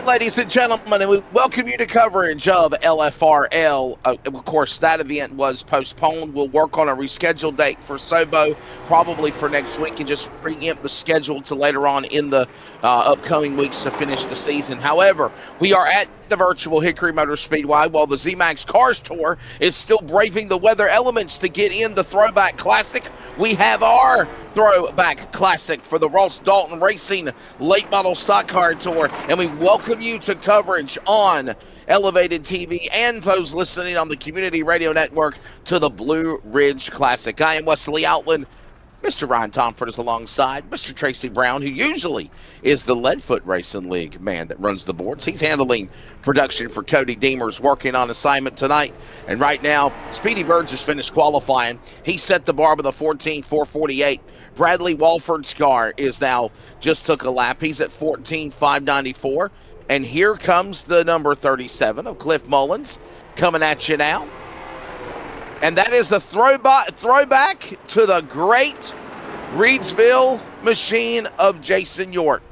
ladies and gentlemen, and we welcome you to coverage of LFRL. Of course, that event was postponed. We'll work on a rescheduled date for Sobo, probably for next week, and just preempt the schedule to later on in the upcoming weeks to finish the season. However, we are at the virtual Hickory Motor Speedway while the ZMAX Cars Tour is still braving the weather elements to get in the Throwback Classic. We have our Throwback Classic for the Ross Dalton Racing Late Model Stock Car Tour, and we welcome you to coverage on Elevated TV and those listening on the Community Radio Network to the Blue Ridge Classic. I am Wesley Outland. Mr. Ryan Tomford is alongside Mr. Tracy Brown, who usually is the Leadfoot Racing League man that runs the boards. He's handling production for Cody Deemers, working on assignment tonight. And right now, Speedy Bird just finished qualifying. He set the bar with a 14.448. Bradley Walford's car is now just took a lap. He's at 14.594. And here comes the number 37 of Cliff Mullins coming at you now. And that is the throwback to the great Reedsville machine of Jason York.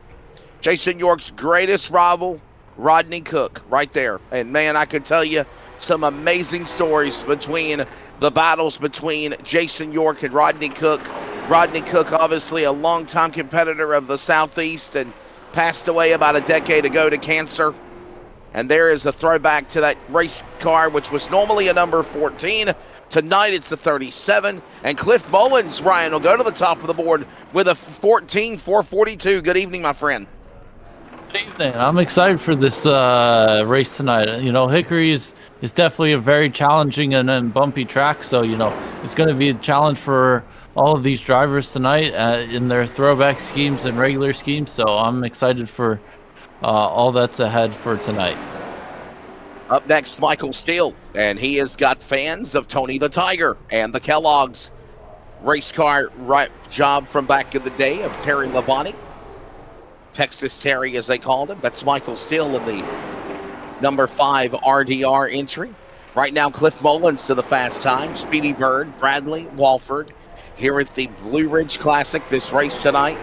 Jason York's greatest rival, Rodney Cook, right there. And, man, I can tell you some amazing stories between the battles between Jason York and Rodney Cook. Rodney Cook, obviously a longtime competitor of the Southeast and passed away about a decade ago to cancer. And there is a throwback to that race car, which was normally a number 14. Tonight it's the 37, and Cliff Mullins, Ryan, will go to the top of the board with a 14.442. Good evening, my friend. Good evening. I'm excited for this race tonight. You know, Hickory is definitely a very challenging and bumpy track, so, you know, it's going to be a challenge for all of these drivers tonight in their throwback schemes and regular schemes, so I'm excited for all that's ahead for tonight. Up next, Michael Steele, and he has got fans of Tony the Tiger and the Kellogg's race car job from back in the day of Terry Labonte. Texas Terry, as they called him. That's Michael Steele in the number 5 RDR entry. Right now, Cliff Mullins to the fast time. Speedy Bird, Bradley, Walford here at the Blue Ridge Classic. This race tonight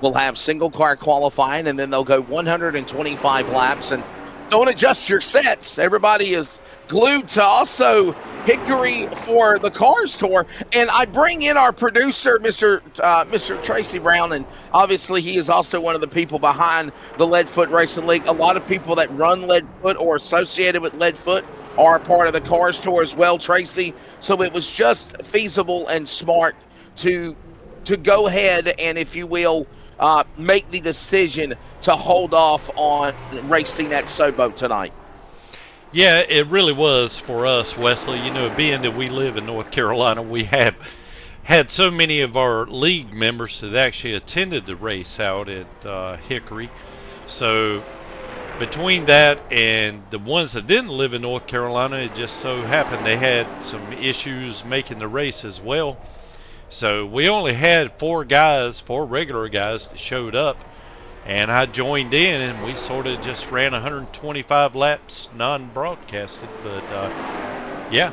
will have single car qualifying, and then they'll go 125 laps. And don't adjust your sets. Everybody is glued to also Hickory for the Cars Tour. And I bring in our producer, Mr. Tracy Brown, and obviously he is also one of the people behind the Leadfoot Racing League. A lot of people that run Leadfoot or associated with Leadfoot are part of the Cars Tour as well, Tracy. So it was just feasible and smart to go ahead and, if you will, make the decision to hold off on racing at Sobo tonight. Yeah, it really was for us, Wesley. You know, being that we live in North Carolina, we have had so many of our league members that actually attended the race out at Hickory. So between that and the ones that didn't live in North Carolina, it just so happened they had some issues making the race as well. So we only had 4 regular guys that showed up, and I joined in, and we sort of just ran 125 laps non-broadcasted. But yeah,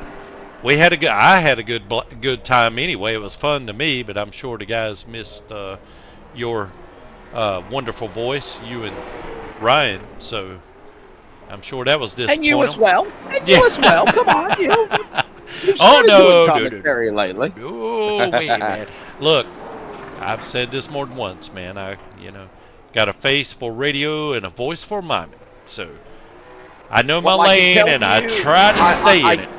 I had a good time anyway. It was fun to me, but I'm sure the guys missed your wonderful voice, you and Ryan. So I'm sure that was disappointing. And you as well. You as well. Come on, you. Oh no, commentary lately. Oh man, look, I've said this more than once, man. I got a face for radio and a voice for miming, so I know my lane, and I try to stay in it.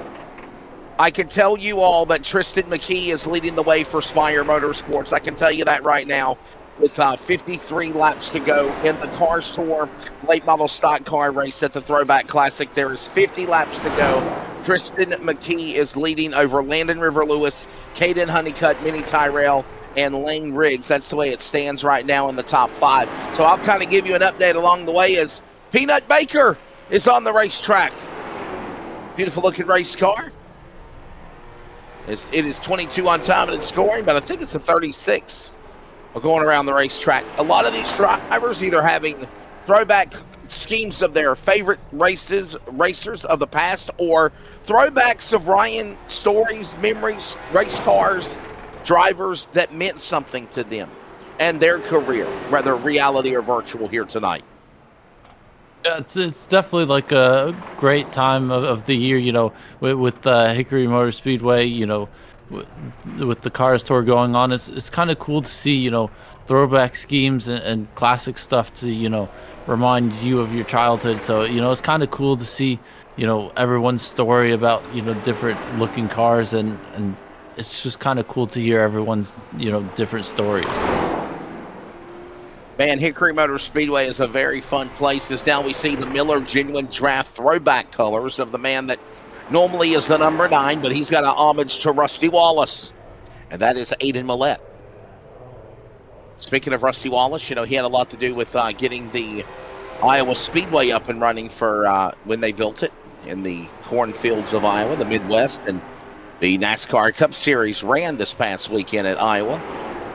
I can tell you all that Tristan McKee is leading the way for Spire Motorsports. I can tell you that right now. With 53 laps to go in the Cars Tour late model stock car race at the Throwback Classic, there is 50 laps to go. Tristan McKee is leading over Landon River Lewis, Caden Honeycutt, Minnie Tyrell, and Lane Riggs. That's the way it stands right now in the top 5. So I'll kind of give you an update along the way as Peanut Baker is on the racetrack. Beautiful looking race car. It is 22 on time and it's scoring, but I think it's a 36. Going around the racetrack. A lot of these drivers either having throwback schemes of their favorite racers of the past, or throwbacks of Ryan stories, memories, race cars, drivers that meant something to them and their career, whether reality or virtual, here tonight. Yeah, it's definitely like a great time of the year, with Hickory Motor Speedway, with, with the Cars Tour going on. It's kind of cool to see, throwback schemes and classic stuff to, remind you of your childhood. So, it's kind of cool to see, everyone's story about, different looking cars, and it's just kind of cool to hear everyone's, different stories. Man, Hickory Motor Speedway is a very fun place, as now we see the Miller Genuine Draft throwback colors of the man that normally is the number 9, but he's got an homage to Rusty Wallace, and that is Aiden Millette. Speaking of Rusty Wallace, he had a lot to do with getting the Iowa Speedway up and running for when they built it in the cornfields of Iowa, the Midwest, and the NASCAR Cup Series ran this past weekend at Iowa.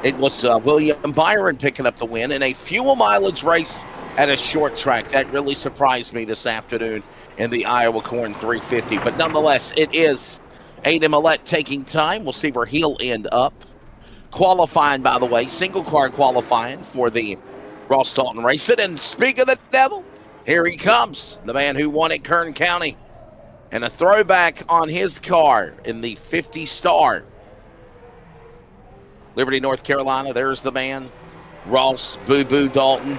It was William Byron picking up the win in a fuel mileage race at a short track. That really surprised me this afternoon in the Iowa Corn 350. But nonetheless, it is Aiden Millette taking time. We'll see where he'll end up. Qualifying, by the way, single car qualifying for the Ross Dalton Racing. And speak of the devil, here he comes, the man who won at Kern County. And a throwback on his car in the 50 Star. Liberty, North Carolina, there's the man, Ross Boo Boo Dalton,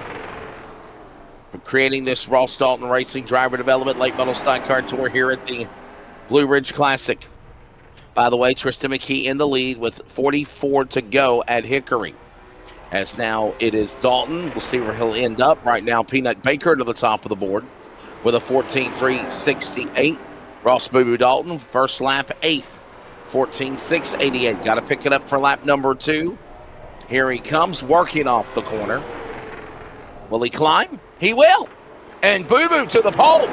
creating this Ross Dalton Racing Driver Development Late Model Stock Car Tour here at the Blue Ridge Classic. By the way, Tristan McKee in the lead with 44 to go at Hickory. As now it is Dalton. We'll see where he'll end up. Right now, Peanut Baker to the top of the board with a 14.368. Ross Boo Boo Dalton, first lap, 8th. 14.688. Got to pick it up for lap number 2. Here he comes, working off the corner. Will he climb? He will. And Boo Boo to the pole.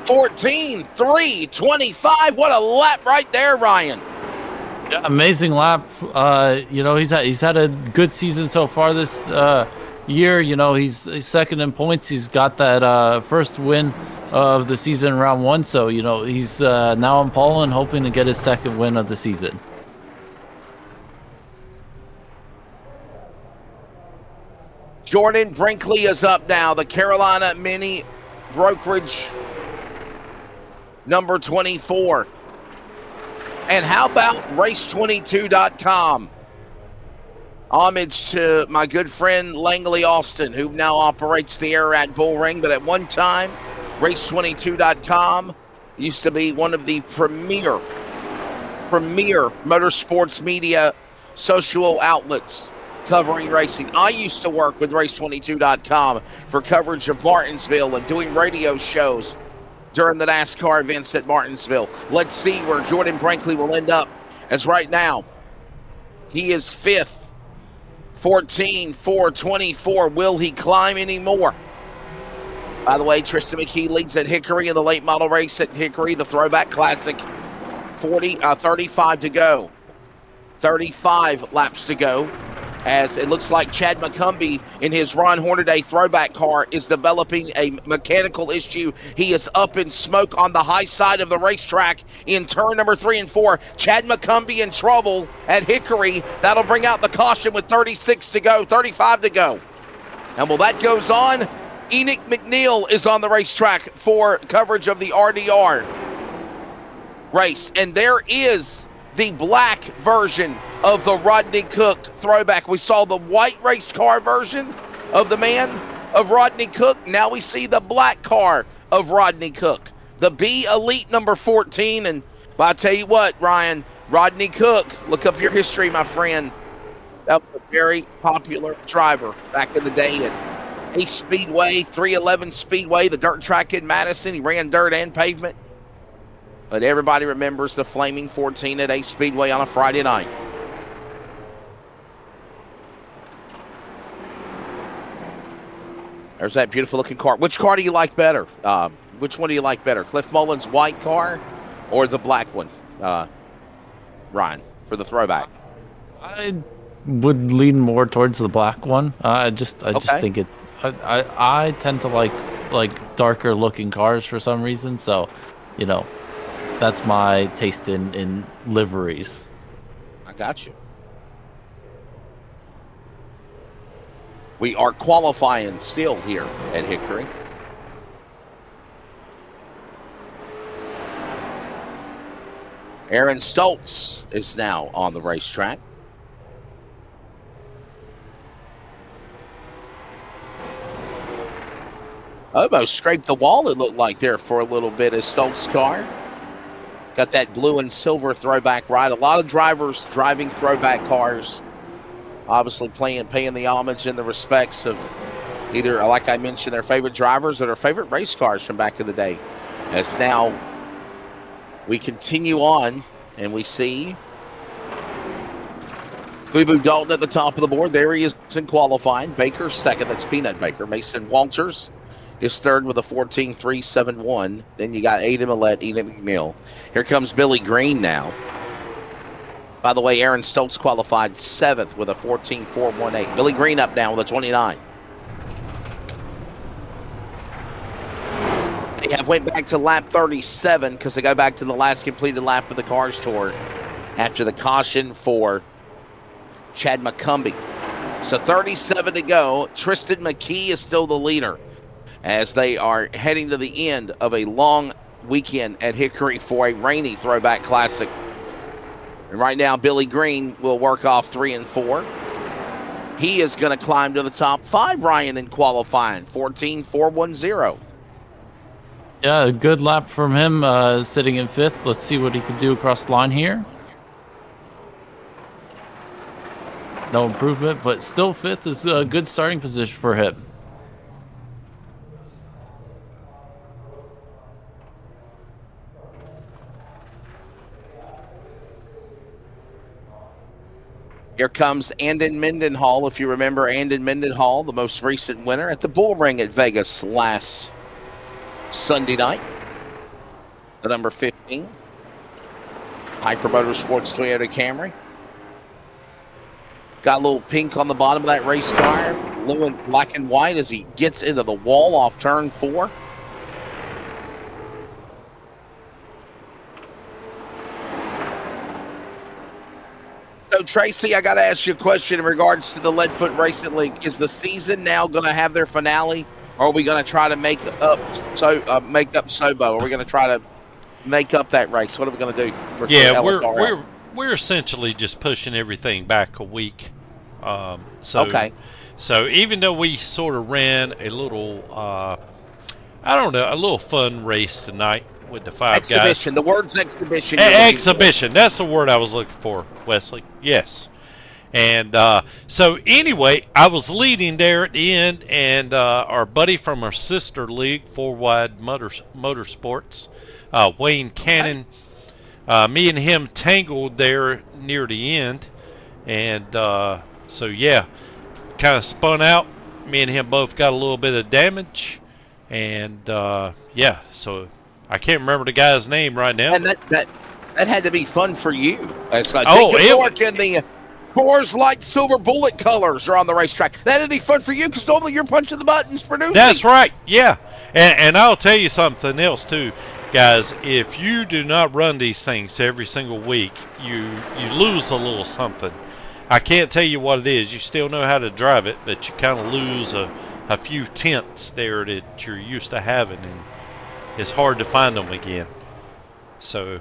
14.325. What a lap right there, Ryan. Yeah, amazing lap. He's had a good season so far this year. He's second in points. He's got that first win of the season in round 1. So, he's now in pole and hoping to get his second win of the season. Jordan Brinkley is up now. The Carolina Mini Brokerage number 24. And how about Race22.com? Homage to my good friend Langley Austin, who now operates the Ararat Bull Ring, but at one time, Race22.com used to be one of the premier motorsports media social outlets covering racing. I used to work with Race22.com for coverage of Martinsville and doing radio shows during the NASCAR events at Martinsville. Let's see where Jordan Brinkley will end up, as right now he is 5th. 14.424. Will he climb anymore? By the way, Tristan McKee leads at Hickory in the late model race at Hickory, the Throwback Classic. 35 to go. 35 laps to go. As it looks like Chad McCumbee in his Ron Hornaday throwback car is developing a mechanical issue. He is up in smoke on the high side of the racetrack in turn number 3 and 4. Chad McCumbee in trouble at Hickory. That'll bring out the caution with 36 to go, 35 to go. And while that goes on, Enoch McNeil is on the racetrack for coverage of the RDR race. And there is the black version of the Rodney Cook throwback. We saw the white race car version of the man of Rodney Cook. Now we see the black car of Rodney Cook, the B Elite number 14. And I tell you what, Ryan, Rodney Cook, look up your history, my friend. That was a very popular driver back in the day at Ace Speedway, 311 Speedway, the dirt track in Madison. He ran dirt and pavement. But everybody remembers the Flaming 14 at Ace Speedway on a Friday night. There's that beautiful looking car. Which car do you like better? Which one do you like better? Cliff Mullins' white car or the black one? Ryan, for the throwback. I would lean more towards the black one. I just think it. I tend to like darker looking cars for some reason. So, that's my taste in liveries. I got you. We are qualifying still here at Hickory. Aaron Stoltz is now on the racetrack. Almost scraped the wall, it looked like, there for a little bit as Stoltz's car. Got that blue and silver throwback ride. A lot of drivers driving throwback cars. Obviously paying the homage and the respects of either, like I mentioned, their favorite drivers or their favorite race cars from back in the day. As now we continue on and we see Boo Boo Dalton at the top of the board. There he is in qualifying. Baker second. That's Peanut Baker. Mason Walters is third with a 14.371. Then you got Aiden Millett, Eden McNeil. Here comes Billy Green now. By the way, Aaron Stoltz qualified seventh with a 14.418. Billy Green up now with a 29. They have went back to lap 37 because they go back to the last completed lap of the Cars Tour after the caution for Chad McCumbee. So 37 to go. Tristan McKee is still the leader as they are heading to the end of a long weekend at Hickory for a rainy throwback classic. And right now, Billy Green will work off 3 and 4. He is going to climb to the top 5, Ryan, in qualifying, 14.410. Yeah, a good lap from him, sitting in 5th. Let's see what he can do across the line here. No improvement, but still 5th is a good starting position for him. Here comes Andon Mendenhall. If you remember Andon Mendenhall, the most recent winner at the Bull Ring at Vegas last Sunday night. The number 15. Hyper Motorsports Toyota Camry. Got a little pink on the bottom of that race car. Blue and black and white as he gets into the wall off turn 4. So, Tracy, I got to ask you a question in regards to the Leadfoot Racing League. Is the season now going to have their finale, or are we going to try to make up Sobo? Are we going to try to make up that race? What are we going to do for we're essentially just pushing everything back a week. Okay. So even though we sort of ran a little, a little fun race tonight with the 5 exhibition. guys. The word's exhibition. Exhibition. That's the word I was looking for, Wesley. Yes. And so anyway, I was leading there at the end, and our buddy from our sister league, 4 Wide Motorsports, Wayne Cannon, me and him tangled there near the end, and so yeah, kind of spun out. Me and him both got a little bit of damage, and yeah, so I can't remember the guy's name right now. And that had to be fun for you. It's like Jacob York and the Coors Light Silver Bullet colors are on the racetrack. That'd be fun for you because normally you're punching the buttons producing. That's right, yeah. And I'll tell you something else too, guys. If you do not run these things every single week, you lose a little something. I can't tell you what it is. You still know how to drive it, but you kind of lose a few tenths there that you're used to having, and it's hard to find them again. So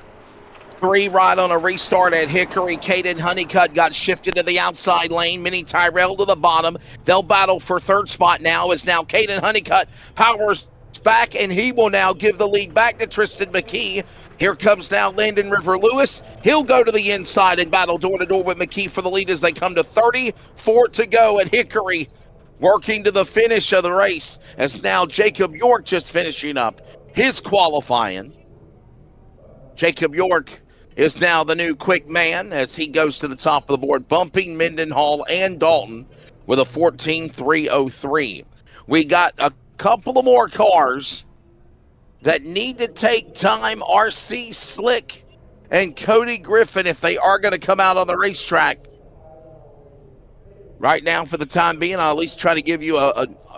3 right on a restart at Hickory. Caden Honeycutt got shifted to the outside lane. Minnie Tyrell to the bottom. They'll battle for 3rd spot now as now Caden Honeycutt powers back, and he will now give the lead back to Tristan McKee. Here comes now Landon River Lewis. He'll go to the inside and battle door-to-door with McKee for the lead as they come to 34 to go at Hickory. Working to the finish of the race as now Jacob York just finishing up his qualifying. Jacob York is now the new quick man as he goes to the top of the board, bumping Mendenhall and Dalton with a 14.303. We got a couple of more cars that need to take time. RC Slick and Cody Griffin, if they are going to come out on the racetrack. Right now, for the time being, I'll at least try to give you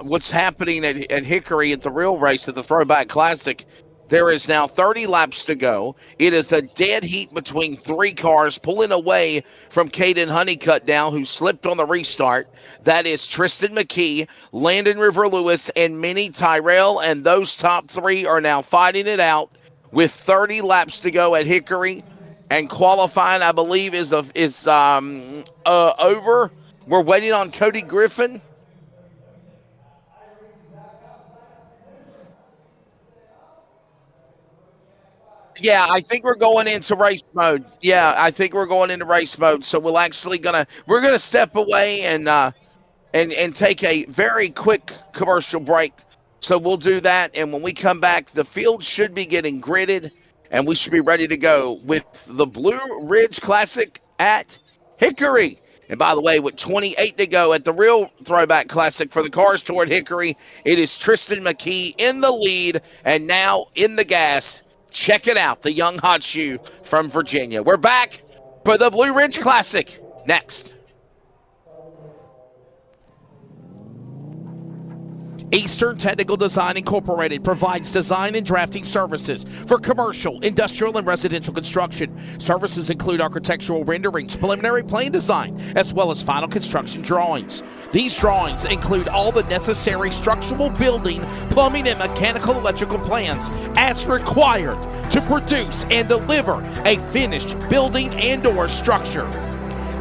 what's happening at Hickory at the real race at the Throwback Classic. There is now 30 laps to go. It is a dead heat between 3 cars pulling away from Caden Honeycutt down, who slipped on the restart. That is Tristan McKee, Landon River Lewis, and Minnie Tyrell, and those top 3 are now fighting it out with 30 laps to go at Hickory. And qualifying, I believe, is over. We're waiting on Cody Griffin. Yeah, I think we're going into race mode. Yeah, I think we're going into race mode. So we're gonna step away and take a very quick commercial break. So we'll do that, and when we come back, the field should be getting gridded, and we should be ready to go with the Blue Ridge Classic at Hickory. And by the way, with 28 to go at the real Throwback Classic for the Cars Tour at Hickory, it is Tristan McKee in the lead and now in the gas. Check it out, the young hot shoe from Virginia. We're back for the Blue Ridge Classic next. Eastern Technical Design Incorporated provides design and drafting services for commercial, industrial, and residential construction. Services include architectural renderings, preliminary plan design, as well as final construction drawings. These drawings include all the necessary structural, building, plumbing, and mechanical electrical plans as required to produce and deliver a finished building and/or structure.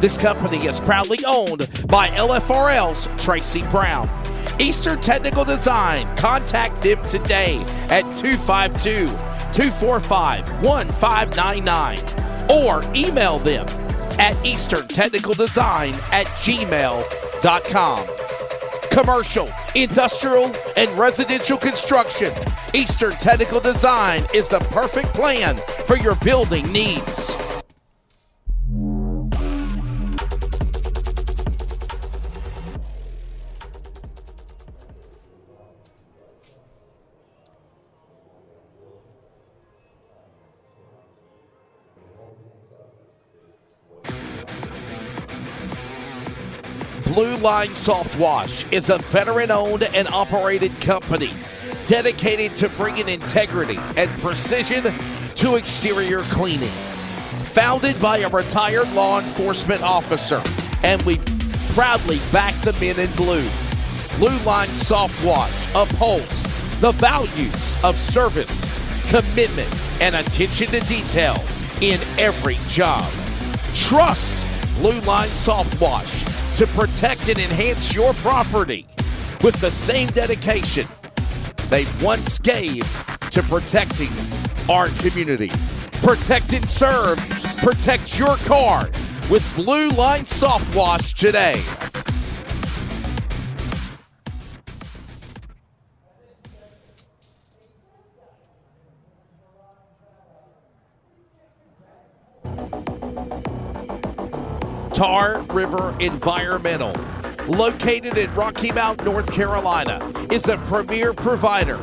This company is proudly owned by LFRL's Tracy Brown. Eastern Technical Design. Contact them today at 252-245-1599 or email them at easterntechnicaldesign@gmail.com. Commercial, industrial, and residential construction. Eastern Technical Design is the perfect plan for your building needs. Blue Line Soft Wash is a veteran-owned and operated company dedicated to bringing integrity and precision to exterior cleaning. Founded by a retired law enforcement officer, and we proudly back the men in blue. Blue Line Soft Wash upholds the values of service, commitment, and attention to detail in every job. Trust Blue Line Soft Wash to protect and enhance your property with the same dedication they once gave to protecting our community. Protect and serve. Protect your car with Blue Line Soft Wash today. Tar River Environmental, located in Rocky Mount, North Carolina, is a premier provider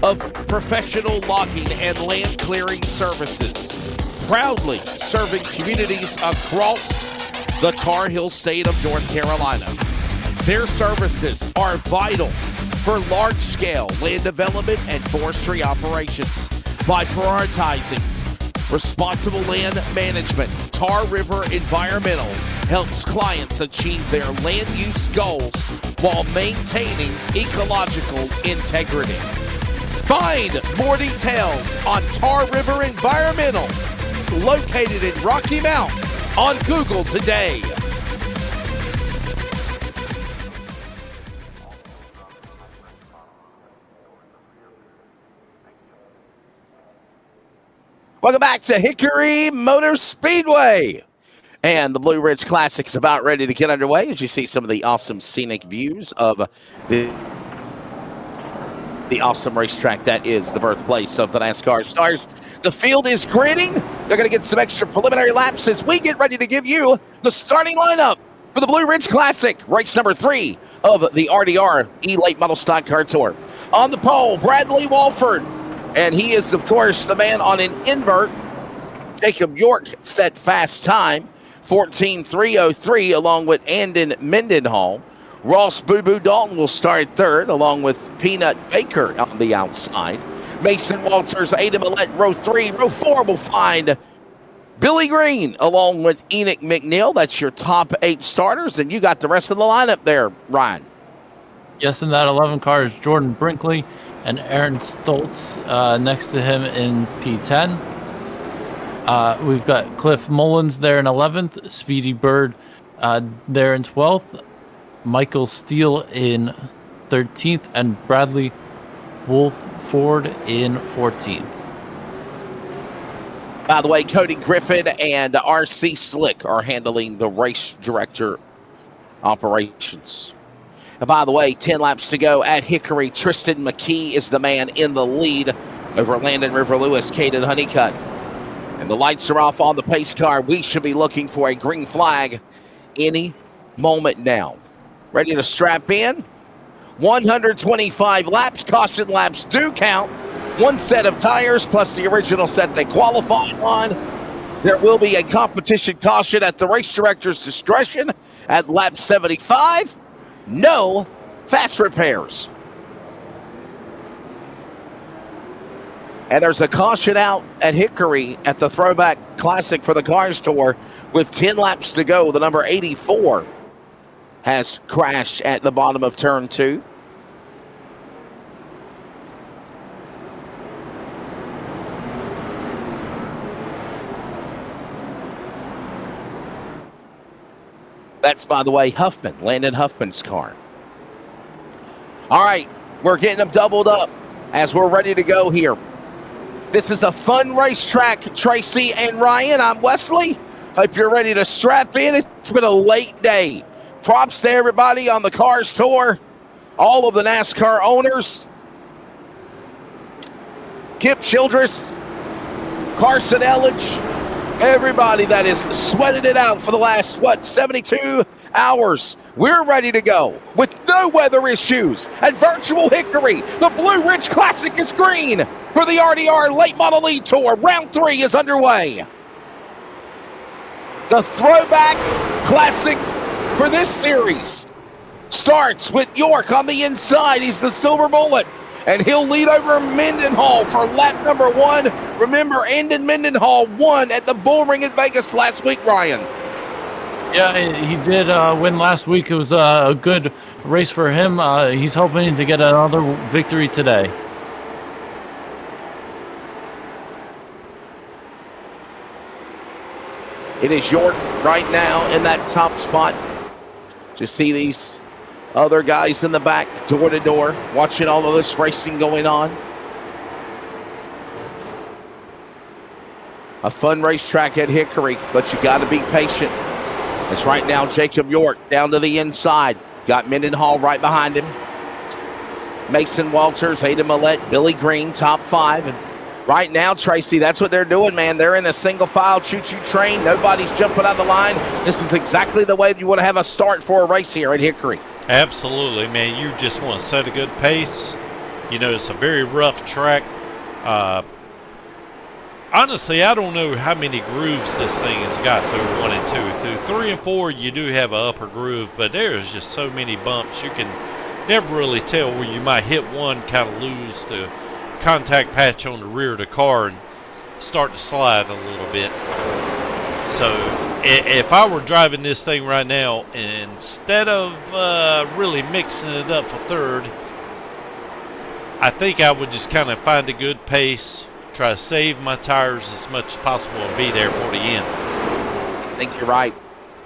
of professional logging and land clearing services, proudly serving communities across the Tar Heel state of North Carolina. Their services are vital for large-scale land development and forestry operations. By prioritizing responsible land management, Tar River Environmental helps clients achieve their land use goals while maintaining ecological integrity. Find more details on Tar River Environmental, located in Rocky Mount, on Google today. Welcome back to Hickory Motor Speedway. And the Blue Ridge Classic is about ready to get underway as you see some of the awesome scenic views of the awesome racetrack that is the birthplace of the NASCAR stars. The field is gridding. They're going to get some extra preliminary laps as we get ready to give you the starting lineup for the Blue Ridge Classic, race number 3 of the RDR Late Model Stock Car Tour. On the pole, Bradley Walford. And he is, of course, the man on an invert. Jacob York set fast time, 14.303, along with Andon Mendenhall. Ross Boo Boo Dalton will start third, along with Peanut Baker on the outside. Mason Walters, Ada Millette, row 3. Row 4 will find Billy Green, along with Enoch McNeil. That's your top 8 starters, and you got the rest of the lineup there, Ryan. Yes, in that 11 car is Jordan Brinkley and Aaron Stoltz next to him in P10. We've got Cliff Mullins there in 11th, Speedy Bird there in 12th, Michael Steele in 13th, and Bradley Wolford in 14th. By the way, Cody Griffin and RC Slick are handling the race director operations. And by the way, 10 laps to go at Hickory. Tristan McKee is the man in the lead over Landon River Lewis, Caden Honeycutt. And the lights are off on the pace car. We should be looking for a green flag any moment now. Ready to strap in? 125 laps. Caution laps do count. One set of tires plus the original set they qualified on. There will be a competition caution at the race director's discretion at lap 75. No fast repairs. And there's a caution out at Hickory at the Throwback Classic for the Cars Tour with 10 laps to go. The number 84 has crashed at the bottom of turn 2. That's, by the way, Huffman, Landon Huffman's car. All right, we're getting them doubled up as we're ready to go here. This is a fun racetrack, Tracy and Ryan. I'm Wesley. Hope you're ready to strap in. It's been a late day. Props to everybody on the Cars Tour, all of the NASCAR owners. Kip Childress, Carson Elledge, everybody that has sweated it out for the last, 72 hours. We're ready to go with no weather issues at Virtual Hickory. The Blue Ridge Classic is green for the RDR Late Model E Tour. Round 3 is underway. The Throwback Classic for this series starts with York on the inside. He's the silver bullet, and he'll lead over Mendenhall for lap number 1. Remember, Andon Mendenhall won at the Bull Ring in Vegas last week, Ryan. Yeah, he did win last week. It was a good race for him. He's hoping to get another victory today. It is York right now in that top spot. Just see these other guys in the back, door to door, watching all of this racing going on. A fun racetrack at Hickory, but you got to be patient. It's right now Jacob York down to the inside. Got Mendenhall right behind him. Mason Walters, Hayden Millett, Billy Green, top 5. And right now, Tracy, that's what they're doing, man. They're in a single file choo-choo train. Nobody's jumping on the line. This is exactly the way you want to have a start for a race here at Hickory. Absolutely, man. You just want to set a good pace. You know, it's a very rough track. Honestly, I don't know how many grooves this thing has got through 1 and 2. Through 3 and 4, you do have an upper groove, but there's just so many bumps. You can never really tell where you might hit one, kind of lose the contact patch on the rear of the car and start to slide a little bit. So if I were driving this thing right now, instead of really mixing it up for third, I think I would just kind of find a good pace, try to save my tires as much as possible and be there for the end. I think you're right.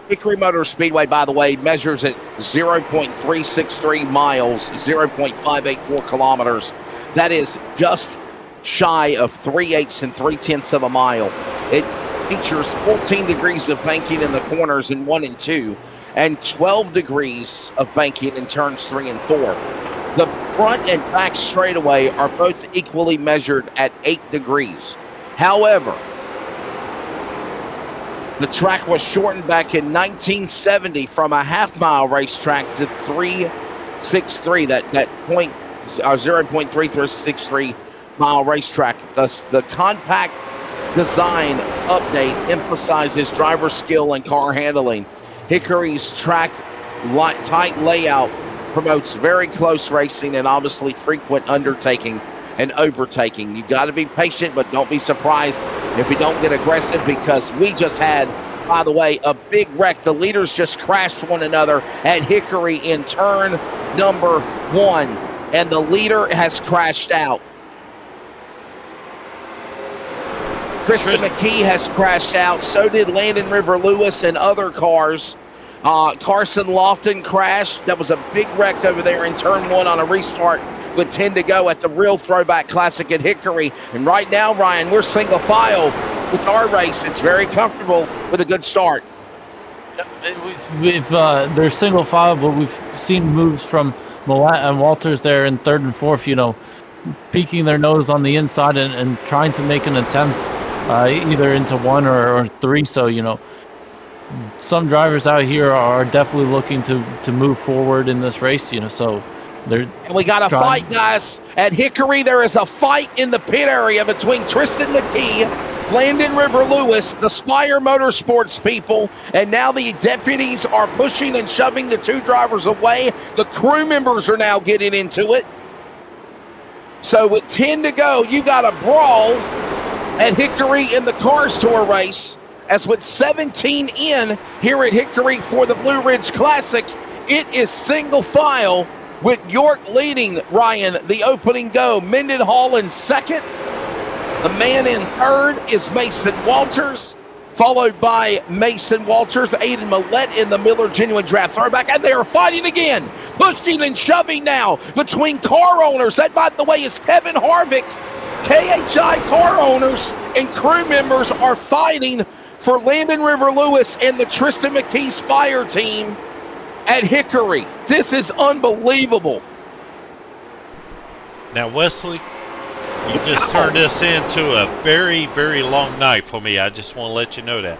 Hickory Motor Speedway, by the way, measures at 0.363 miles, 0.584 kilometers. That is just shy of 3/8 and 3/10 of a mile. It features 14 degrees of banking in the corners in 1 and 2, and 12 degrees of banking in turns 3 and 4. The front and back straightaway are both equally measured at 8 degrees. However, the track was shortened back in 1970 from a half-mile racetrack to 363, that point 0.363 mile racetrack. Thus, the compact design update emphasizes driver skill and car handling. Hickory's track tight layout promotes very close racing and obviously frequent undertaking and overtaking. You got to be patient, but don't be surprised if you don't get aggressive, because we just had, by the way, a big wreck. The leaders just crashed one another at Hickory in turn number 1, and the leader has crashed out. Tristan McKee has crashed out. So did Landon River Lewis and other cars. Carson Lofton crashed. That was a big wreck over there in turn 1 on a restart with 10 to go at the real Throwback Classic at Hickory. And right now, Ryan, we're single file with our race. It's very comfortable with a good start. They're single file, but we've seen moves from Millett and Walters there in 3rd and 4th, you know, peeking their nose on the inside and trying to make an attempt either into 1 or 3. So, you know, some drivers out here are definitely looking to move forward in this race, you know, so they're and we got a fight, guys. At Hickory, there is a fight in the pit area between Tristan McKee, Landon River Lewis, the Spire Motorsports people, and now the deputies are pushing and shoving the 2 drivers away. The crew members are now getting into it. So with 10 to go, you got a brawl at Hickory in the Cars Tour race. As with 17 in here at Hickory for the Blue Ridge Classic, it is single file with York leading, Ryan, the opening go. Mendenhall in 2nd. The man in 3rd is Mason Walters, followed by Mason Walters, Aiden Millett in the Miller Genuine Draft Throwback, and they are fighting again, pushing and shoving now between car owners. That, by the way, is Kevin Harvick. KHI car owners and crew members are fighting for Landon River Lewis and the Tristan McKee Spire team at Hickory. This is unbelievable. Now, Wesley, you just turned this into a very, very long night for me. I just want to let you know that.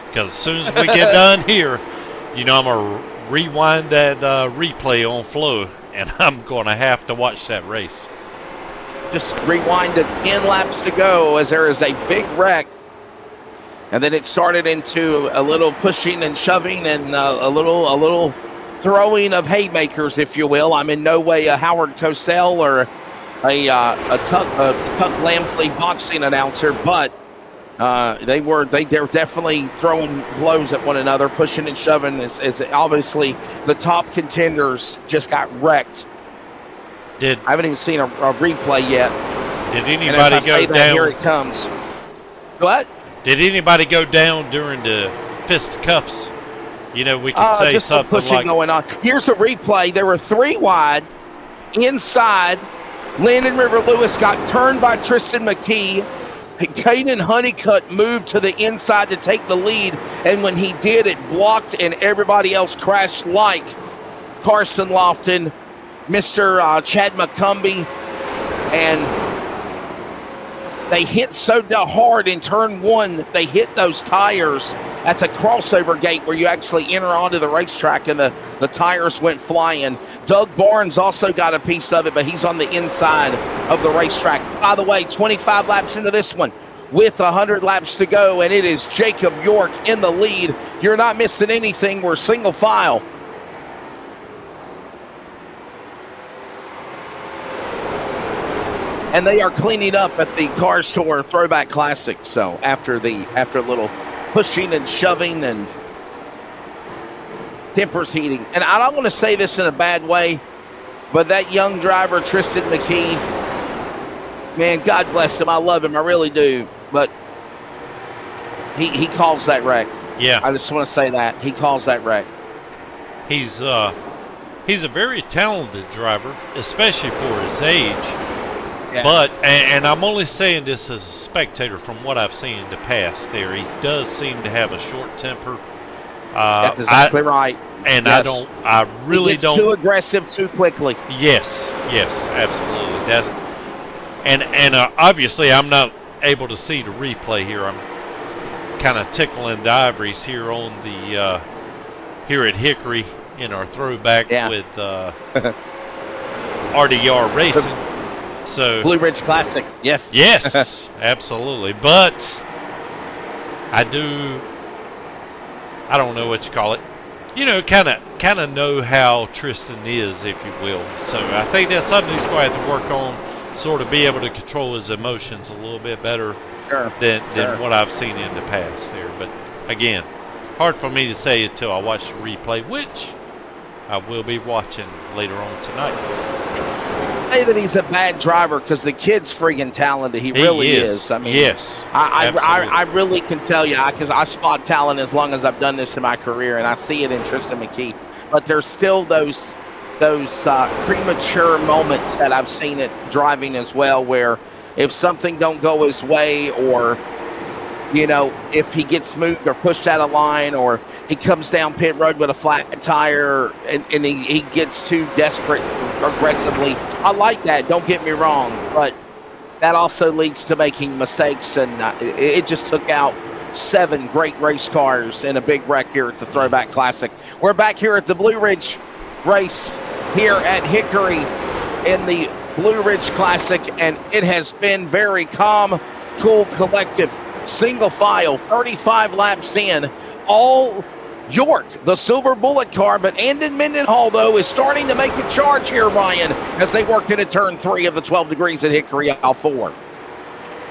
Because as soon as we get done here, you know, I'm going to rewind that replay on Flow, and I'm going to have to watch that race. Just rewind to 10 laps to go as there is a big wreck. And then it started into a little pushing and shoving and a little throwing of haymakers, if you will. I'm in no way a Howard Cosell or a Tuck Lampley boxing announcer, but they're definitely throwing blows at one another, pushing and shoving. As obviously the top contenders just got wrecked. I haven't even seen a replay yet. Did anybody go down? Here it comes. What? Did anybody go down during the fisticuffs? You know, we could say just something some pushing like going on. Here's a replay. There were 3 wide inside. Landon River Lewis got turned by Tristan McKee. Caden Honeycutt moved to the inside to take the lead, and when he did, it blocked, and everybody else crashed like Carson Lofton, Mr. Chad McCumbee, and they hit so hard in turn 1, they hit those tires at the crossover gate where you actually enter onto the racetrack, and the tires went flying. Doug Barnes also got a piece of it, but he's on the inside of the racetrack. By the way, 25 laps into this one with 100 laps to go, and it is Jacob York in the lead. You're not missing anything. We're single file. And they are cleaning up at the Cars Tour Throwback Classic. So after a little pushing and shoving and tempers heating. And I don't want to say this in a bad way, but that young driver, Tristan McKee, man, God bless him. I love him. I really do. But he calls that wreck. Yeah. I just want to say that. He calls that wreck. He's a very talented driver, especially for his age. Yeah. But, and I'm only saying this as a spectator from what I've seen in the past there, he does seem to have a short temper. That's exactly right. And yes. I really he gets too aggressive too quickly. Yes, absolutely. And obviously I'm not able to see the replay here. I'm kind of tickling the ivories here on the, here at Hickory in our throwback with RDR Racing. So Blue Ridge Classic, yes. Yes, absolutely. But I don't know what you call it. You know, kind of know how Tristan is, if you will. So I think that's something he's going to have to work on, sort of be able to control his emotions a little bit better than what I've seen in the past there. But again, hard for me to say until I watch the replay, which I will be watching later on tonight. say that he's a bad driver because the kid's friggin' talented. He really is. I mean, yes, I really can tell you because I spot talent as long as I've done this in my career, and I see it in Tristan McKee. But there's still those premature moments that I've seen it driving as well, where if something don't go his way, or if he gets moved or pushed out of line, or he comes down pit road with a flat tire and he gets too desperate aggressively. I like that, don't get me wrong, but that also leads to making mistakes, and it just took out 7 great race cars in a big wreck here at the Throwback Classic. We're back here at the Blue Ridge race here at Hickory in the Blue Ridge Classic, and it has been very calm, cool, collective. Single file, 35 laps in, all York, the Silver Bullet car, but Andon Mendenhall, though, is starting to make a charge here, Ryan, as they work into turn 3 of the 12 degrees at Hickory L4.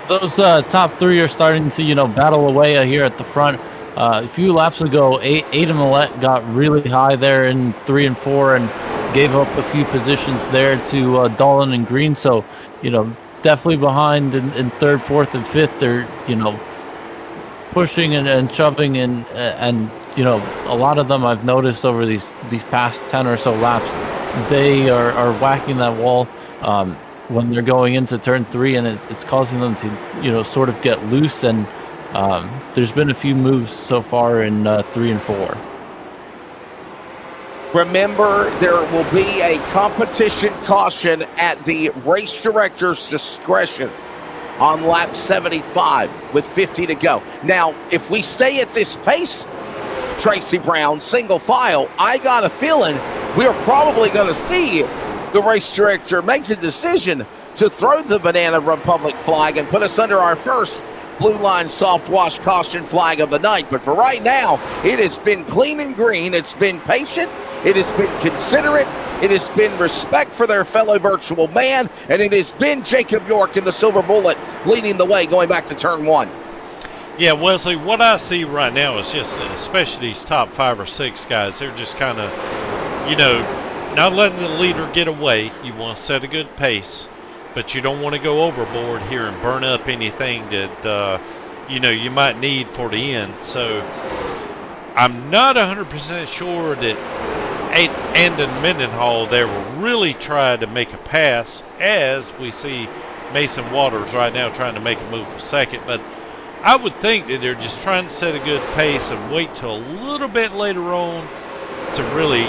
Those top 3 are starting to, battle away here at the front. A few laps ago, Adam Millett got really high there in 3 and 4 and gave up a few positions there to Dolan and Green. So, definitely behind in 3rd, 4th, and 5th. They're, pushing and shoving and a lot of them I've noticed over these past 10 or so laps, they are whacking that wall when they're going into turn 3, and it's causing them to, sort of get loose. And there's been a few moves so far in 3 and 4. Remember, there will be a competition caution at the race director's discretion on lap 75 with 50 to go. Now, if we stay at this pace, Tracy Brown, single file, I got a feeling we're probably going to see the race director make the decision to throw the Banana Republic flag and put us under our first Blue Line soft wash caution flag of the night. But for right now, it has been clean and green. It's been patient. It has been considerate. It has been respect for their fellow virtual man. And it has been Jacob York in the Silver Bullet leading the way going back to turn 1. Yeah, Wesley, what I see right now is just, especially these top 5 or 6 guys, they're just kind of, not letting the leader get away. You want to set a good pace, but you don't want to go overboard here and burn up anything that, you might need for the end. So I'm not 100% sure that Andon Mendenhall there will really try to make a pass, as we see Mason Waters right now trying to make a move for second. But I would think that they're just trying to set a good pace and wait till a little bit later on to really,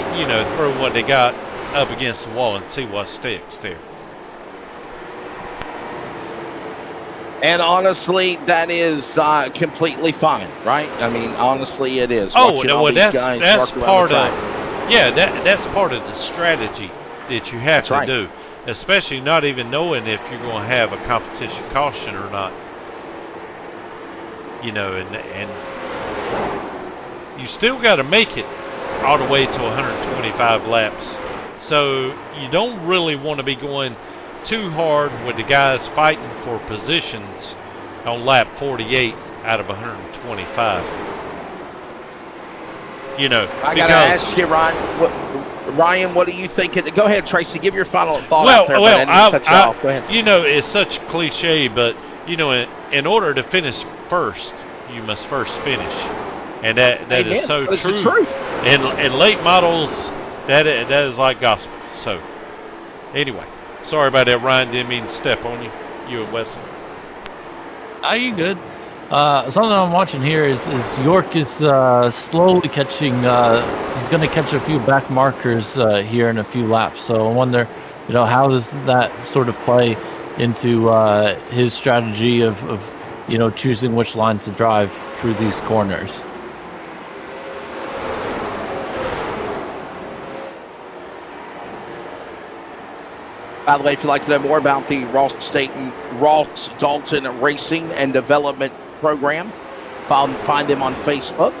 throw what they got up against the wall and see what sticks there. And honestly, that is completely fine, right? I mean, honestly, it is. Oh, well, that's part of. Yeah, that's part of the strategy that you have to do, especially not even knowing if you're going to have a competition caution or not. And you still got to make it all the way to 125 laps. So you don't really want to be going too hard with the guys fighting for positions on lap 48 out of 125. I got to ask you, Ryan, what do you think? Go ahead, Tracy. Give your final thought out there. Go ahead. It's such a cliche, but, in order to finish first, you must first finish. And that is so true. In late models, that is like gospel. So, anyway, sorry about that, Ryan. Didn't mean to step on you. You and Wesley. Are you good? Something I'm watching here is York is slowly catching. He's going to catch a few back markers here in a few laps. So I wonder, how does that sort of play into his strategy of choosing which line to drive through these corners. By the way, if you'd like to know more about the Ross Dalton Racing and Development Program, find them on Facebook.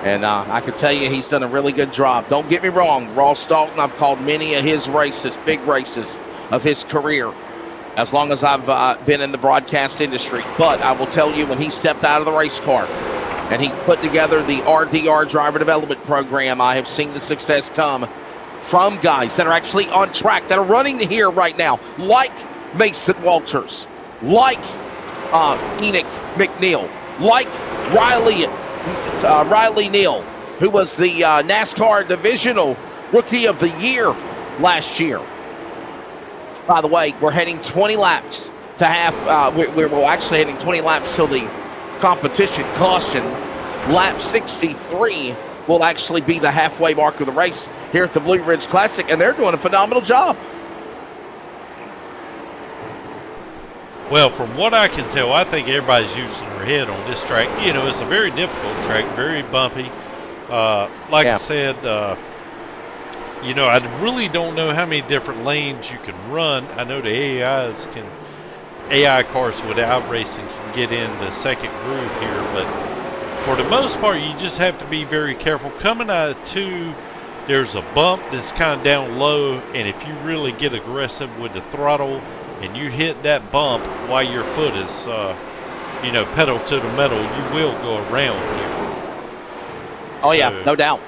And I can tell you he's done a really good job. Don't get me wrong, Ross Dalton, I've called many of his races, big races of his career, as long as I've been in the broadcast industry. But I will tell you, when he stepped out of the race car and he put together the RDR Driver Development Program, I have seen the success come from guys that are actually on track, that are running here right now, like Mason Walters, like Enoch McNeil, like Riley Neal, who was the NASCAR Divisional Rookie of the Year last year. By the way, we're heading 20 laps to half. We're actually heading 20 laps till the competition caution. Lap 63 will actually be the halfway mark of the race here at the Blue Ridge Classic, and they're doing a phenomenal job. Well, from what I can tell, I think everybody's using their head on this track. You know, it's a very difficult track, very bumpy. I said, you know, I really don't know how many different lanes you can run. I know the AI cars with Iracing can get in the second groove here, but for the most part, you just have to be very careful. Coming out of 2, there's a bump that's kind of down low, and if you really get aggressive with the throttle and you hit that bump while your foot is, you know, pedal to the metal, you will go around here. Oh, yeah, no doubt.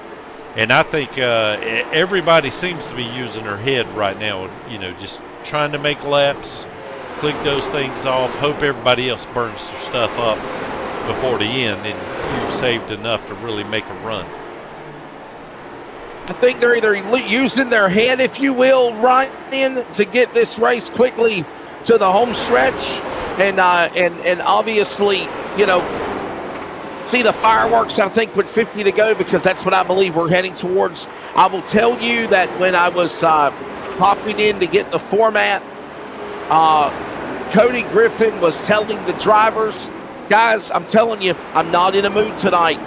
And I think everybody seems to be using their head right now, you know, just trying to make laps, click those things off, hope everybody else burns their stuff up before the end, and you've saved enough to really make a run. I think they're either using their head, if you will, Ryan, to get this race quickly to the home stretch, and obviously, you know, see the fireworks, I think, with 50 to go, because that's what I believe we're heading towards. I will tell you that when I was popping in to get the format, Cody Griffin was telling the drivers, guys, I'm telling you, I'm not in a mood tonight.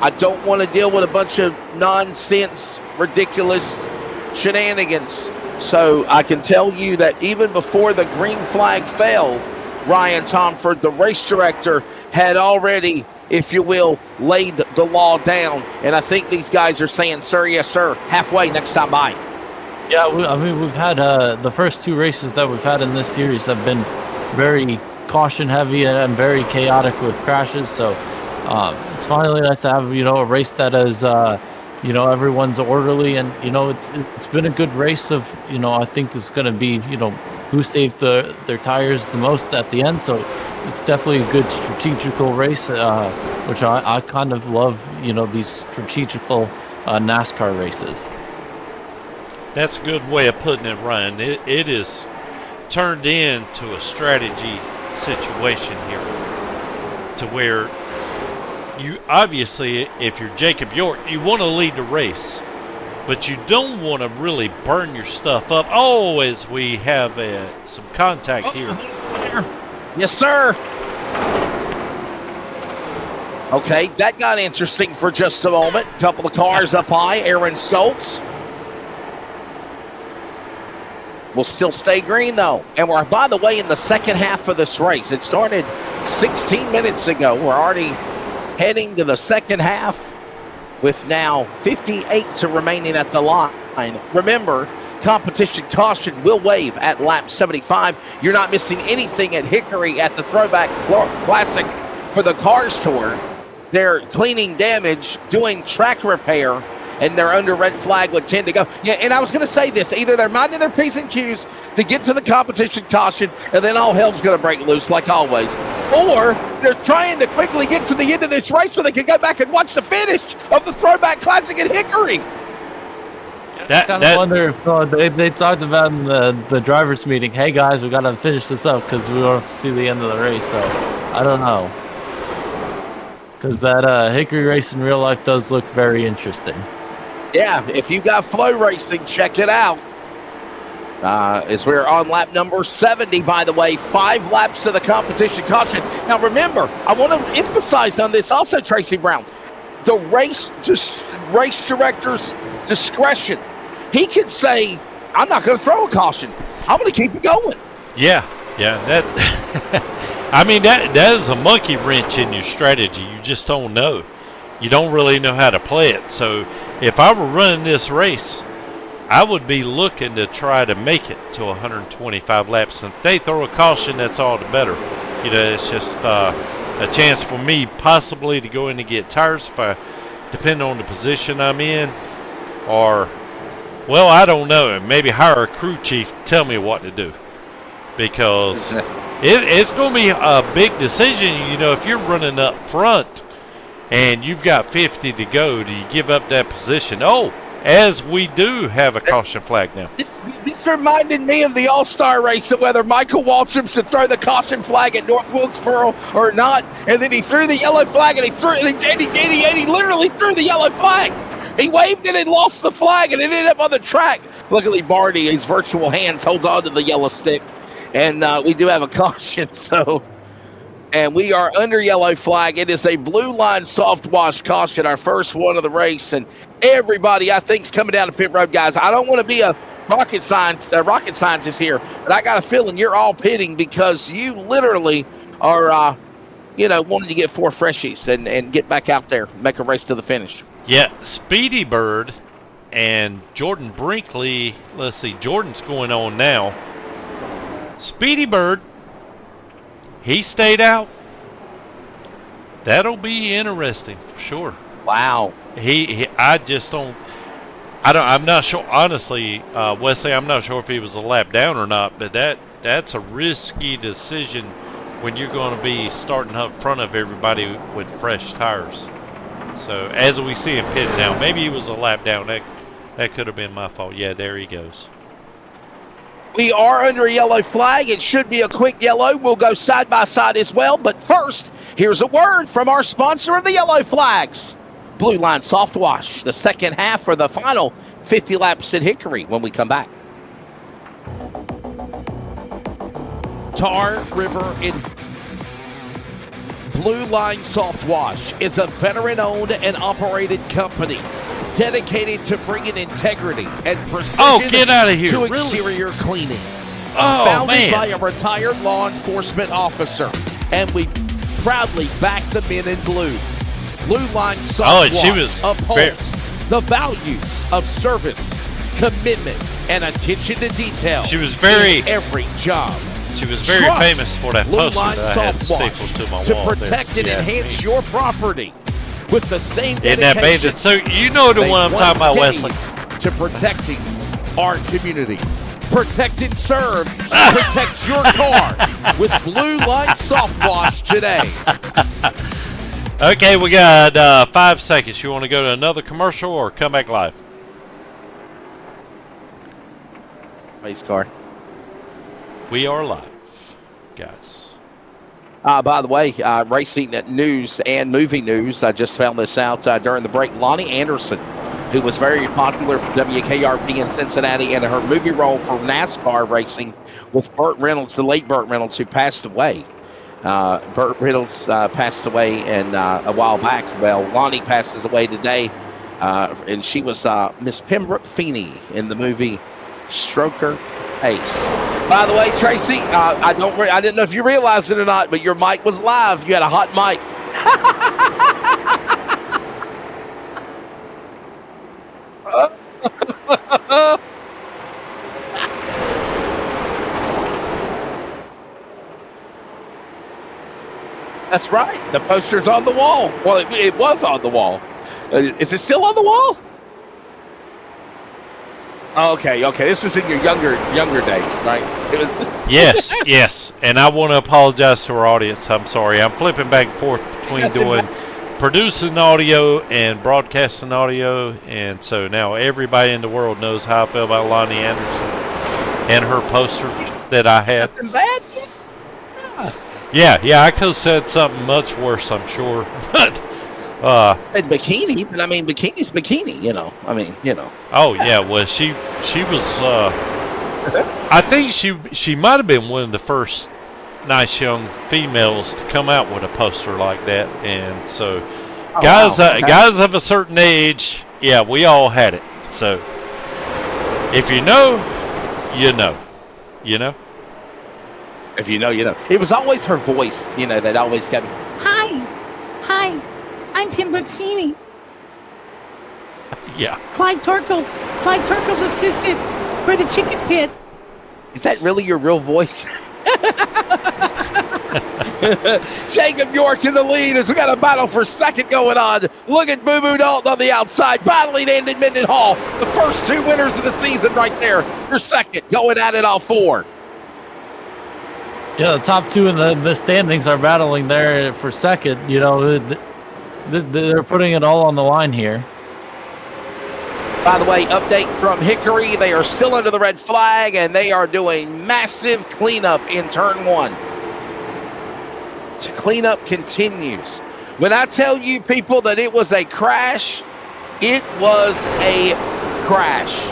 I don't want to deal with a bunch of nonsense, ridiculous shenanigans. So I can tell you that even before the green flag fell, Ryan Tomford, the race director, had already, if you will, laid the law down. And I think these guys are saying, sir, yes, sir, halfway next time by. Yeah, I mean, we've had the first 2 races that we've had in this series have been very caution heavy and very chaotic with crashes. So it's finally nice to have, you know, a race that is, you know, everyone's orderly, and, you know, it's been a good race of, you know, I think there's going to be, you know, who saved their tires the most at the end. So it's definitely a good strategical race, which I kind of love, you know, these strategical NASCAR races. That's a good way of putting it, Ryan. It is turned into a strategy situation here, to where you obviously, if you're Jacob York, you want to lead the race, but you don't want to really burn your stuff up. Oh, as we have some contact here. Yes, sir. Okay, that got interesting for just a moment. Couple of cars up high. Aaron Stoltz will still stay green, though. And we're, by the way, in the second half of this race. It started 16 minutes ago. We're already heading to the second half with now 58 to remaining at the line. Remember, competition caution will waive at lap 75. You're not missing anything at Hickory at the Throwback Classic for the Cars Tour. They're cleaning damage, doing track repair, and they're under red flag with 10 to go. Yeah, and I was going to say this. Either they're minding their P's and Q's to get to the competition caution, and then all hell's going to break loose like always. Or they're trying to quickly get to the end of this race so they can go back and watch the finish of the Throwback Classic at Hickory. I kind of wonder if they talked about in the drivers' meeting, hey, guys, we got to finish this up because we don't have to see the end of the race. So I don't know. Because that Hickory race in real life does look very interesting. Yeah, if you got Flow Racing, check it out. As we're on lap number 70, by the way, 5 laps to the competition caution. Now, remember, I want to emphasize on this also, Tracy Brown, the race director's discretion. He could say, I'm not going to throw a caution. I'm going to keep it going. Yeah, that I mean, that is a monkey wrench in your strategy. You just don't know. You don't really know how to play it. So if I were running this race, I would be looking to try to make it to 125 laps. And if they throw a caution, that's all the better. You know, it's just a chance for me possibly to go in and get tires if I, depending on the position I'm in, or Well, I don't know. Maybe hire a crew chief to tell me what to do. Because it's going to be a big decision. You know, if you're running up front and you've got 50 to go, do you give up that position? Oh, as we do have a caution flag now. This reminded me of the All-Star race of whether Michael Waltrip should throw the caution flag at North Wilkesboro or not. And then he threw the yellow flag, and he literally threw the yellow flag. He waved it and lost the flag, and it ended up on the track. Luckily, Barney, his virtual hands, holds on to the yellow stick. And we do have a caution, so. And we are under yellow flag. It is a blue line soft wash caution, our first one of the race. And everybody, I think, is coming down the pit road, guys. I don't want to be a rocket scientist here, but I got a feeling you're all pitting because you literally are, wanting to get 4 freshies and get back out there, make a race to the finish. Yeah, Speedy Bird and Jordan Brinkley. Let's see, Jordan's going on now. Speedy Bird, he stayed out. That'll be interesting for sure. Wow. I'm not sure, honestly, Wesley, I'm not sure if he was a lap down or not, but that's a risky decision when you're going to be starting up front of everybody with fresh tires. So, as we see him pitting now, maybe he was a lap down. That could have been my fault. Yeah, there he goes. We are under a yellow flag. It should be a quick yellow. We'll go side by side as well. But first, here's a word from our sponsor of the yellow flags. Blue Line Soft Wash, the second half for the final 50 laps at Hickory when we come back. Tar River in Blue Line Soft Wash is a veteran-owned and operated company dedicated to bringing integrity and precision get out of here. to Really? exterior cleaning. Oh, Founded man. by a retired law enforcement officer, and we proudly back the men in blue. Blue Line Soft and she Wash was upholds the values of service, commitment, and attention to detail. She was very- in every job. She was very Trust famous for that Blue poster Line that I had Soft Wash stapled to my to wall protect there. and Yeah, enhance me. your property with the same In that dedication bandit. So you know the they one I'm talking about, once Wesley. gave to protecting our community. Protect and serve. Protect your car with Blue Line Soft Wash today. Okay, we got 5 seconds. You want to go to another commercial or come back live? Race car. We are live, guys. By the way, racing news and movie news, I just found this out during the break. Lonnie Anderson, who was very popular for WKRP in Cincinnati, and her movie role for NASCAR racing with Burt Reynolds, the late Burt Reynolds, who passed away. Burt Reynolds passed away a while back. Well, Lonnie passes away today, and she was Miss Pembroke Feeney in the movie Stroker Ace. By the way, Tracy, I didn't know if you realized it or not, but your mic was live. You had a hot mic. That's right. The poster's on the wall. Well, it was on the wall. Is it still on the wall? Okay. This was in your younger days, right? It was. Yes. And I want to apologize to our audience. I'm sorry. I'm flipping back and forth between doing producing audio and broadcasting audio. And so now everybody in the world knows how I feel about Lonnie Anderson and her poster that I had. Nothing bad. Yeah, I could have said something much worse, I'm sure. But And bikini, but I mean, bikini's bikini, you know. Oh yeah, well she was. I think she might have been one of the first nice young females to come out with a poster like that, and so guys of a certain age, yeah, we all had it. So if you know, you know. If you know, you know. It was always her voice, that always got me. Hi, I'm Pembroke Feeney. Yeah. Clyde Torkel's assistant for the chicken pit. Is that really your real voice? Jacob York in the lead as we got a battle for second going on. Look at Boo Boo Dalton on the outside, battling Andy Mendenhall. The first two winners of the season right there for second, going at it all four. Yeah, the top two in the standings are battling there for second. You know, they're putting it all on the line here. By the way, update from Hickory. They are still under the red flag, and they are doing massive cleanup in turn one. Cleanup continues. When I tell you, people, that it was a crash, it was a crash.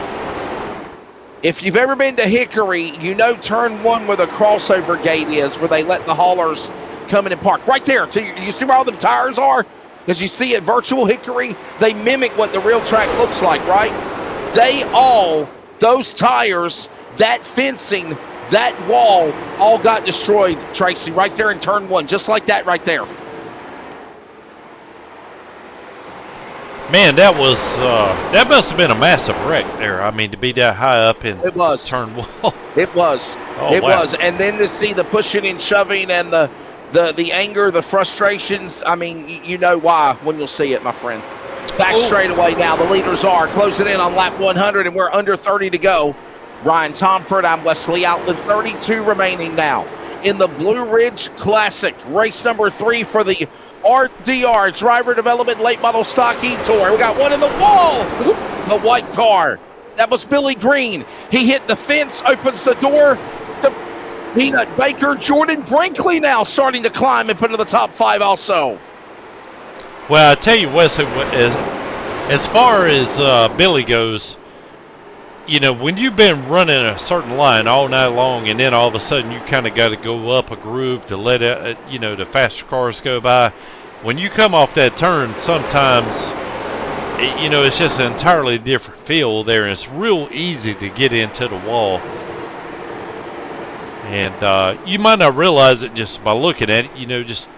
If you've ever been to Hickory, you know turn one where the crossover gate is, where they let the haulers come in and park. Right there. So you see where all the tires are? As you see at Virtual Hickory, they mimic what the real track looks like, right? Those tires, that fencing, that wall, all got destroyed, Tracy, right there in turn one, just like that right there. Man, that was that must have been a massive wreck there. I mean, to be that high up in turn one. It was. It was. And then to see the pushing and shoving and the anger, the frustrations, I mean, you know why when you'll see it, my friend. Back straight away now. The leaders are closing in on lap 100, and we're under 30 to go. Ryan Tomford, I'm Wesley Outland, 32 remaining now in the Blue Ridge Classic, race number 3 for the Rdr Driver Development Late Model Stock E-Tour. We got one in the wall, the white car. That was Billy Green. He hit the fence, opens the door. The Peanut Baker, Jordan Brinkley now starting to climb and put into the top 5 also. Well, I tell you, Wesley, as far as Billy goes, you know, when you've been running a certain line all night long, and then all of a sudden you kind of got to go up a groove to let it, you know, the faster cars go by. When you come off that turn, sometimes, you know, it's just an entirely different feel there, and it's real easy to get into the wall. And you might not realize it just by looking at it. You know, just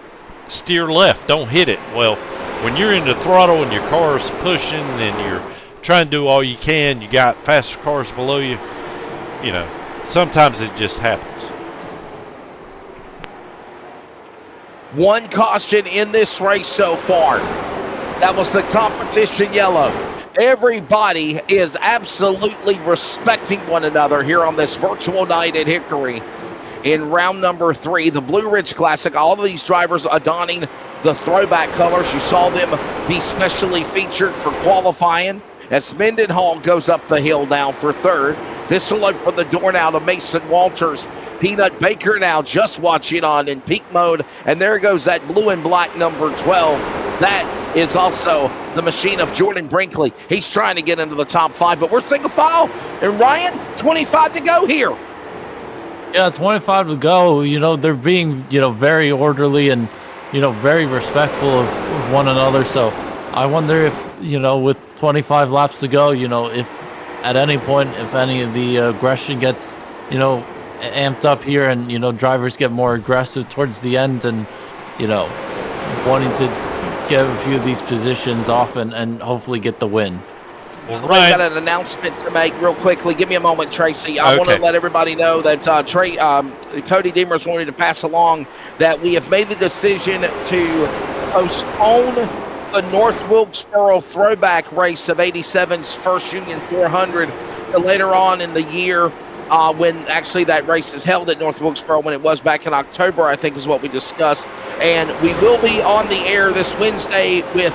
steer left, don't hit it. Well, when you're in the throttle and your car's pushing and you're trying to do all you can, you got faster cars below you, you know, sometimes it just happens. One caution in this race so far. That was the competition yellow. Everybody is absolutely respecting one another here on this virtual night at Hickory. In round number 3, the Blue Ridge Classic, all of these drivers are donning the throwback colors. You saw them be specially featured for qualifying. As Mendenhall goes up the hill now for third. This will open the door now to Mason Walters. Peanut Baker now just watching on in peak mode. And there goes that blue and black number 12. That is also the machine of Jordan Brinkley. He's trying to get into the top 5, but we're single file. And Ryan, 25 to go here. Yeah, 25 to go. You know, they're being, you know, very orderly and, you know, very respectful of one another. So I wonder if, you know, with 25 laps to go, you know, if at any point, if any of the aggression gets, you know, amped up here and, you know, drivers get more aggressive towards the end and, you know, wanting to get a few of these positions off and hopefully get the win. Well, I've got an announcement to make real quickly. Give me a moment, Tracy. I want to let everybody know that Cody Demers wanted to pass along that we have made the decision to postpone the North Wilkesboro throwback race of 87's First Union 400 to later on in the year when actually that race is held at North Wilkesboro, when it was back in October, I think is what we discussed. And we will be on the air this Wednesday with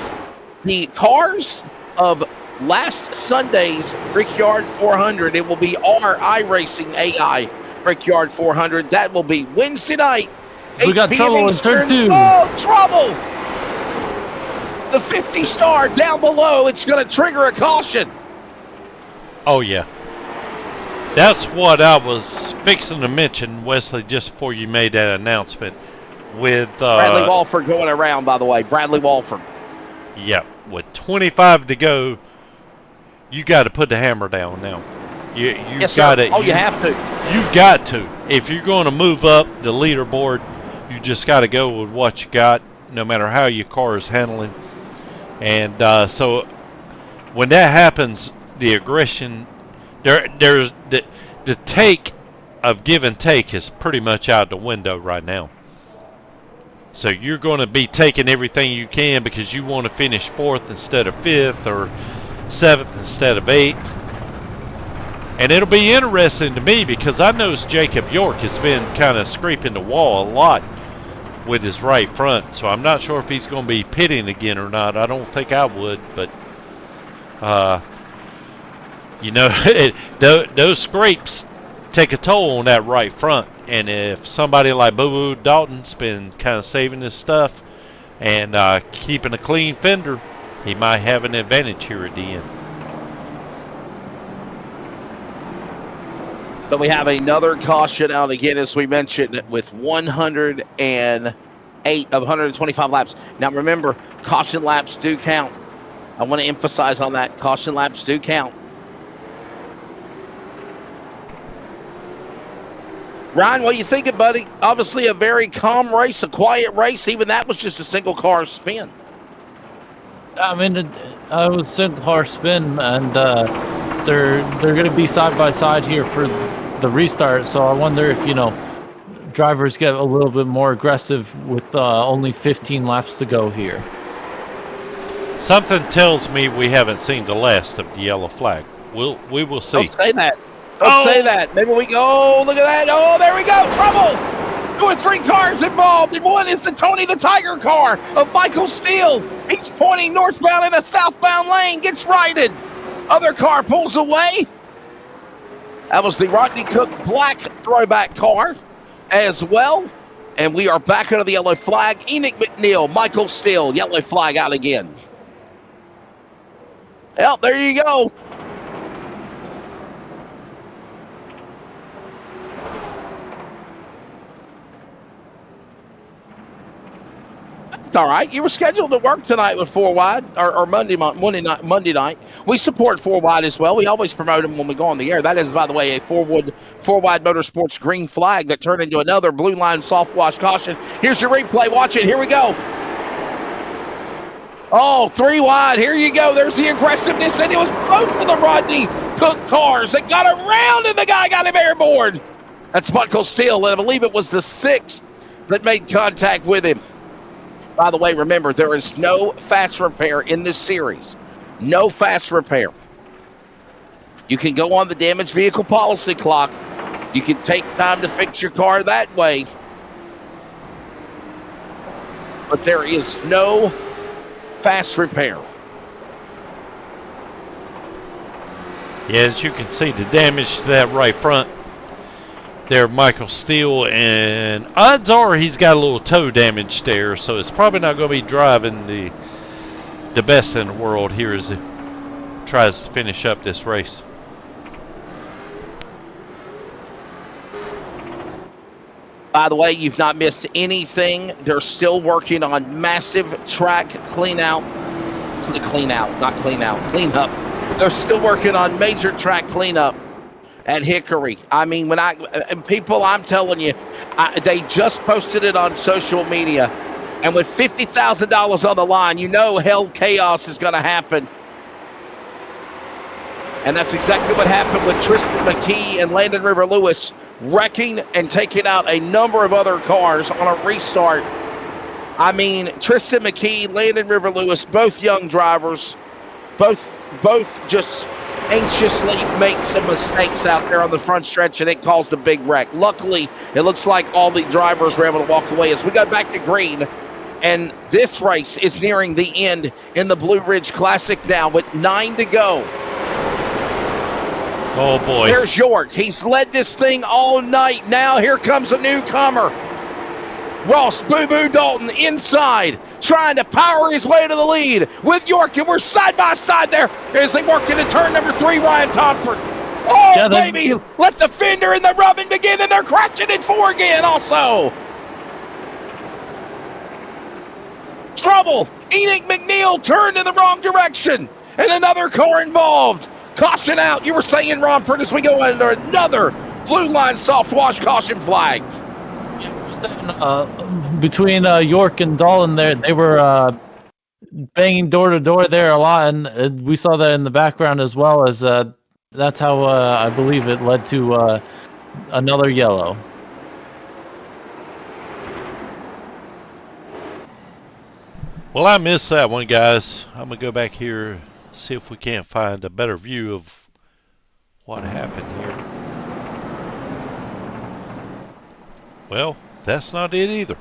the cars of last Sunday's Brickyard 400. It will be our iRacing AI Brickyard 400. That will be Wednesday night. We got trouble in turn 2. Oh, trouble! The 50 star down below. It's going to trigger a caution. Oh, yeah. That's what I was fixing to mention, Wesley, just before you made that announcement. With Bradley Walford going around, by the way. Bradley Walford. Yeah, with 25 to go, you got to put the hammer down now. You've got to. Oh, you have to. You've got to. If you're going to move up the leaderboard, you just got to go with what you got, no matter how your car is handling. And so when that happens, the aggression, there's the take of give and take is pretty much out the window right now. So you're going to be taking everything you can because you want to finish 4th instead of 5th or 7th instead of 8th. And it'll be interesting to me because I noticed Jacob York has been kind of scraping the wall a lot with his right front. So I'm not sure if he's going to be pitting again or not. I don't think I would, but you know, those scrapes take a toll on that right front. And if somebody like Boo Boo Dalton's been kind of saving his stuff and keeping a clean fender, he might have an advantage here at the end. But we have another caution out again, as we mentioned, with 108 of 125 laps. Now remember, caution laps do count. I want to emphasize on that. Caution laps do count. Ryan, what are you thinking, buddy? Obviously a very calm race, a quiet race. Even that was just a single car spin. I mean, it was a single car spin, and they're going to be side by side here for the restart. So I wonder if, you know, drivers get a little bit more aggressive with only 15 laps to go here. Something tells me we haven't seen the last of the yellow flag. We will see. Don't say that. Don't say that. Maybe we go. Oh, look at that. Oh, there we go. Trouble. 2 or 3 cars involved, and one is the Tony the Tiger car of Michael Steele. He's pointing northbound in a southbound lane, gets righted. Other car pulls away. That was the Rodney Cook black throwback car as well. And we are back under the yellow flag. Enoch McNeil, Michael Steele, yellow flag out again. Well, there you go. It's all right. You were scheduled to work tonight with 4 Wide or Monday night. We support 4 Wide as well. We always promote them when we go on the air. That is, by the way, a 4 Wide Motorsports green flag that turned into another blue line soft wash caution. Here's your replay. Watch it. Here we go. Oh, 3 wide. Here you go. There's the aggressiveness, and it was both of the Rodney Cook cars that got around, and the guy got him airborne. That's Michael Steele, and I believe it was the 6th that made contact with him. By the way, remember, there is no fast repair in this series. No fast repair. You can go on the damaged vehicle policy clock. You can take time to fix your car that way. But there is no fast repair. Yeah, as you can see, the damage to that right front there, Michael Steele, and odds are he's got a little toe damage there, so it's probably not going to be driving the best in the world here as he tries to finish up this race. By the way, you've not missed anything. They're still working on massive track clean up. They're still working on major track cleanup at Hickory. I mean, I'm telling you, they just posted it on social media, and with $50,000 on the line, you know hell chaos is going to happen. And that's exactly what happened with Tristan McKee and Landon River Lewis, wrecking and taking out a number of other cars on a restart. I mean, Tristan McKee, Landon River Lewis, both young drivers, both just anxiously make some mistakes out there on the front stretch, and it caused a big wreck. Luckily, it looks like all the drivers were able to walk away as we go back to green. And this race is nearing the end in the Blue Ridge Classic now with 9 to go. Oh, boy. There's York. He's led this thing all night. Now here comes a newcomer. Ross Boo Boo Dalton inside, trying to power his way to the lead with York, and we're side by side there as they work into turn number 3, Ryan Tomford. Oh, yeah, baby, let the fender and the rubbing begin, and they're crashing in 4 again also. Trouble. Enoch McNeil turned in the wrong direction, and another car involved. Caution out. You were saying, Romford, as we go under another blue line soft wash caution flag. Between York and Dalton there, they were banging door to door there a lot, and we saw that in the background as well, as that's how I believe it led to another yellow. Well, I missed that one, guys. I'm going to go back here, see if we can't find a better view of what happened here. Well, that's not it either.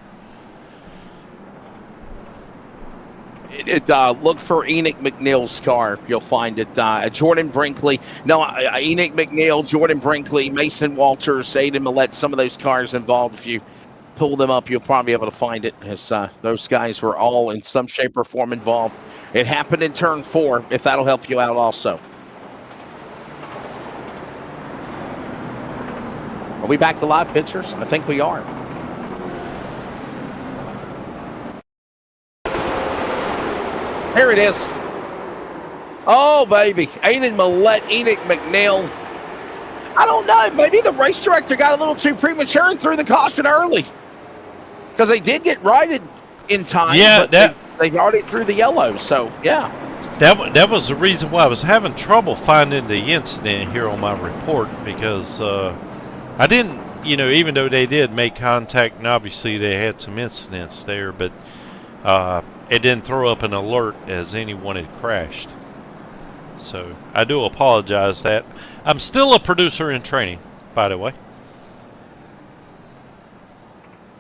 Look for Enoch McNeil's car. You'll find it. Jordan Brinkley. No, Enoch McNeil, Jordan Brinkley, Mason Walters, Aiden Millette, some of those cars involved. If you pull them up, you'll probably be able to find it. As those guys were all in some shape or form involved. It happened in turn 4, if that'll help you out also. Are we back to live pictures? I think we are. Here it is. Oh, baby. Aiden Millette, Enoch McNeil. I don't know. Maybe the race director got a little too premature and threw the caution early. Because they did get righted in time. Yeah, but they already threw the yellow. So, yeah. That was the reason why I was having trouble finding the incident here on my report. Because I didn't, even though they did make contact, and obviously they had some incidents there, but it didn't throw up an alert as anyone had crashed. So I do apologize that. I'm still a producer in training, by the way.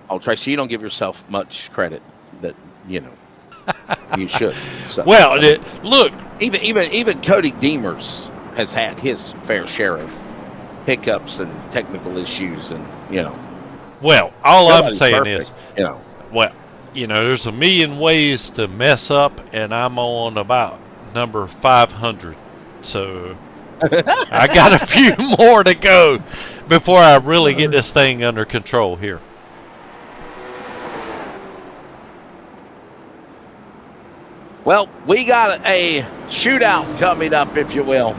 Oh, Tracy, you don't give yourself much credit that, you should. So, well, look. Even Cody Deemers has had his fair share of hiccups and technical issues and, Well, all I'm nobody's saying perfect, is, well, there's a million ways to mess up, and I'm on about number 500. So I got a few more to go before I really get this thing under control here. Well, we got a shootout coming up, if you will.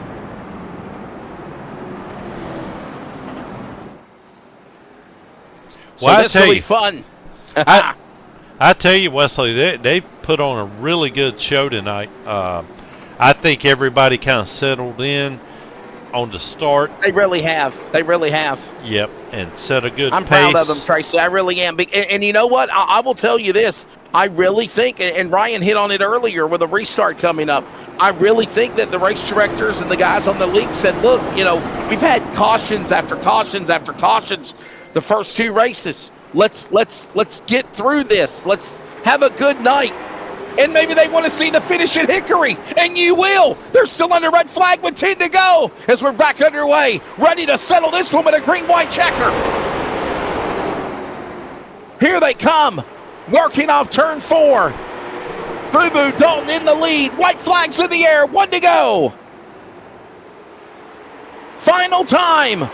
Well, so this will be fun. I tell you, Wesley, they put on a really good show tonight. I think everybody kind of settled in on the start. They really have. Yep, and set a good I'm pace. proud of them, Tracy. I really am. And you know what? I will tell you this. I really think, and Ryan hit on it earlier with a restart coming up, I really think that the race directors and the guys on the league said, look, we've had cautions after cautions after cautions the first 2 races. Let's get through this. Let's have a good night. And maybe they want to see the finish at Hickory, and you will. They're still under red flag with 10 to go as we're back underway, ready to settle this one with a green-white checker. Here they come, working off turn 4. Boo Boo Dalton in the lead. White flags in the air, 1 to go. Final time.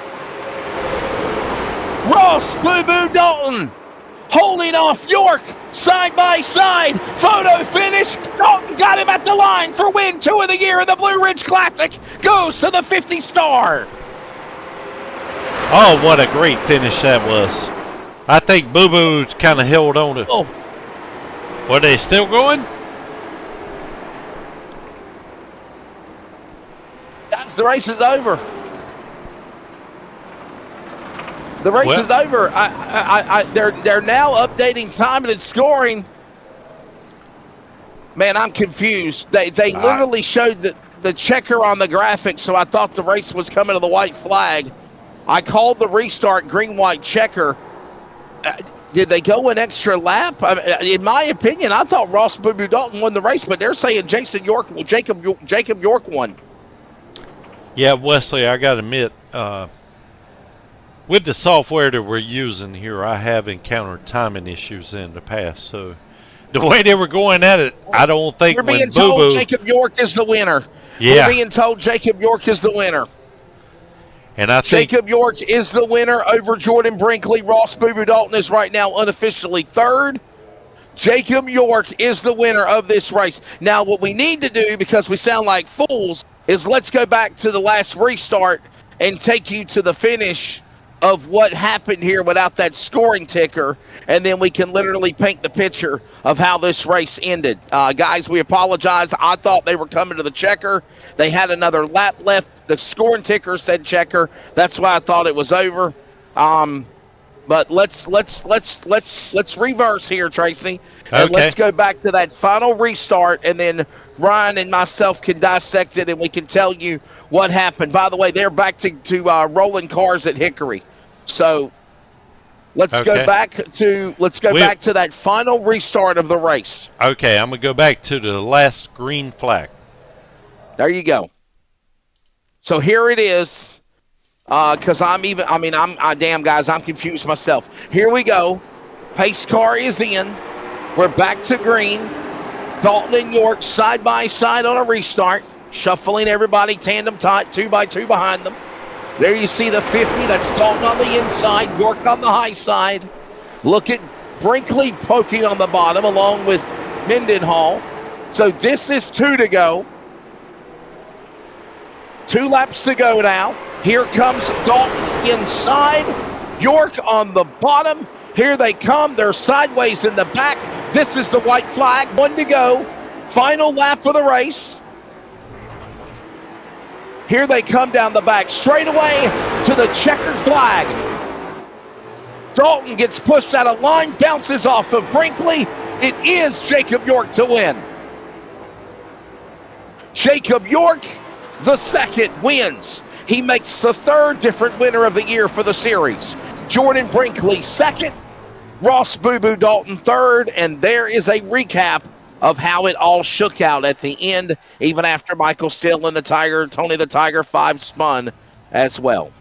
Ross Boo Boo Dalton holding off York side by side. Photo finish. Dalton got him at the line for win 2 of the year in the Blue Ridge Classic. Goes to the 50 star. Oh, what a great finish that was. I think Boo Boo kind of held on to. Oh. Were they still going? Guys, the race is over. The race is over. They're now updating time and scoring. Man, I'm confused. They literally showed the checker on the graphic, so I thought the race was coming to the white flag. I called the restart green-white checker. Did they go an extra lap? In my opinion, I thought Ross Boo Boo Dalton won the race, but they're saying Jacob York won. Yeah, Wesley, I got to admit, with the software that we're using here, I have encountered timing issues in the past. So the way they were going at it, I don't think we're being Boo told Boo, Jacob York is the winner. Yeah. We're being told Jacob York is the winner. And I think Jacob York is the winner over Jordan Brinkley. Ross Boo Boo Dalton is right now unofficially 3rd. Jacob York is the winner of this race. Now, what we need to do, because we sound like fools, is let's go back to the last restart and take you to the finish of what happened here without that scoring ticker, and then we can literally paint the picture of how this race ended. Guys, we apologize. I thought they were coming to the checker. They had another lap left. The scoring ticker said checker. That's why I thought it was over. But let's reverse here, Tracy, and Okay. let's go back to that final restart, and then Ryan and myself can dissect it, and we can tell you what happened. By the way, they're back to rolling cars at Hickory, so let's go Okay. back to that final restart of the race. Okay, I'm gonna go back to the last green flag. There you go. So here it is. Because damn guys, I'm confused myself. Here we go. Pace car is in. We're back to green. Dalton and York side by side on a restart, shuffling everybody tandem tight, 2x2 behind them. There you see the 50. That's Dalton on the inside, York on the high side. Look at Brinkley poking on the bottom along with Mendenhall. So this is 2 to go. 2 laps to go now. Here comes Dalton inside. York on the bottom. Here they come. They're sideways in the back. This is the white flag. 1 to go. Final lap of the race. Here they come down the back. Straight away to the checkered flag. Dalton gets pushed out of line. Bounces off of Brinkley. It is Jacob York to win. Jacob York, the second, wins. He makes the 3rd different winner of the year for the series. Jordan Brinkley second, Ross Boo Boo Dalton 3rd, and there is a recap of how it all shook out at the end, even after Michael Still and Tony the Tiger 5 spun as well.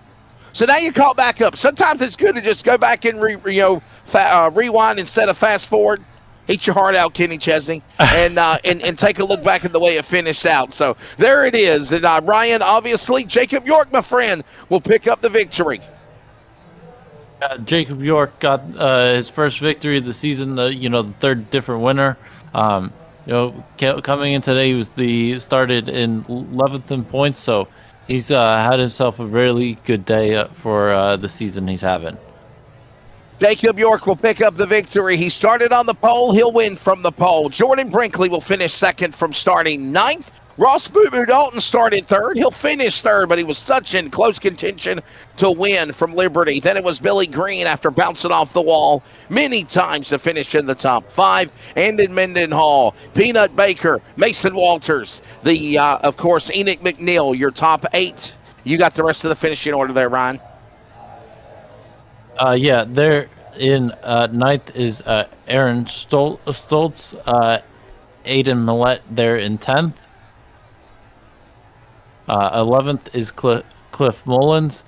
So now you caught back up. Sometimes it's good to just go back and rewind instead of fast forward. Eat your heart out, Kenny Chesney, and take a look back at the way it finished out. So there it is. And Ryan, obviously, Jacob York, my friend, will pick up the victory. Jacob York got his first victory of the season. The 3rd different winner. Coming in today, he started in 11th in points, so he's had himself a really good day for the season he's having. Jacob York will pick up the victory. He started on the pole. He'll win from the pole. Jordan Brinkley will finish second from starting 9th. Ross Boo Boo Dalton started 3rd. He'll finish 3rd, but he was such in close contention to win from Liberty. Then it was Billy Green after bouncing off the wall many times to finish in the top 5. And in Mendenhall, Peanut Baker, Mason Walters, of course, Enoch McNeil, your top 8. You got the rest of the finishing order there, Ryan. There in 9th is Aaron Stoltz, Aiden Millette there in 10th. 11th is Cliff Mullins.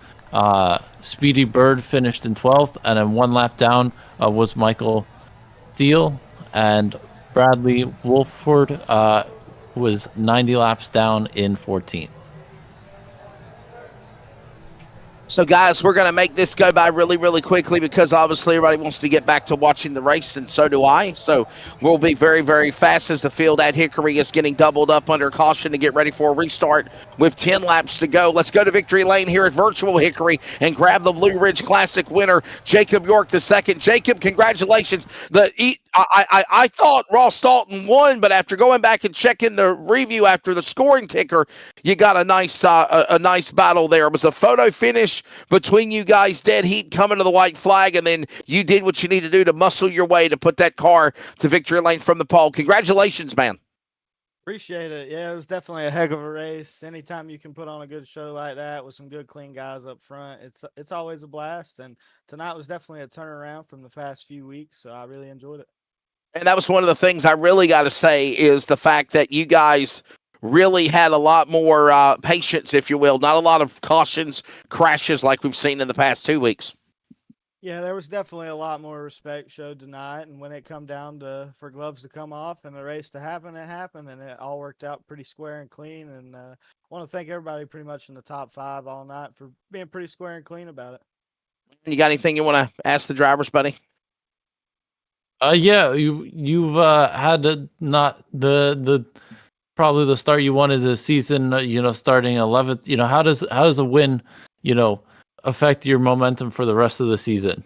Speedy Bird finished in 12th, and then 1 lap down was Michael Steele, and Bradley Wolford was 90 laps down in 14th. So, guys, we're going to make this go by really, really quickly because obviously everybody wants to get back to watching the race, and so do I. So we'll be very, very fast as the field at Hickory is getting doubled up under caution to get ready for a restart with 10 laps to go. Let's go to victory lane here at Virtual Hickory and grab the Blue Ridge Classic winner, Jacob York II. Jacob, congratulations. I thought Ross Dalton won, but after going back and checking the review after the scoring ticker, you got a nice battle there. It was a photo finish between you guys, dead heat coming to the white flag, and then you did what you need to do to muscle your way to put that car to victory lane from the pole. Congratulations, man. Appreciate it. Yeah, it was definitely a heck of a race. Anytime you can put on a good show like that with some good, clean guys up front, it's always a blast. And tonight was definitely a turnaround from the past few weeks, so I really enjoyed it. And that was one of the things I really got to say is the fact that you guys really had a lot more patience, if you will, not a lot of cautions, crashes like we've seen in the past 2 weeks. Yeah, there was definitely a lot more respect showed tonight, and when it come down for gloves to come off and the race to happen, it happened, and it all worked out pretty square and clean. And I want to thank everybody pretty much in the top 5 all night for being pretty square and clean about it. You got anything you want to ask the drivers, buddy? Yeah, you've had not the probably the start you wanted the season. Starting 11th. How does a win, affect your momentum for the rest of the season?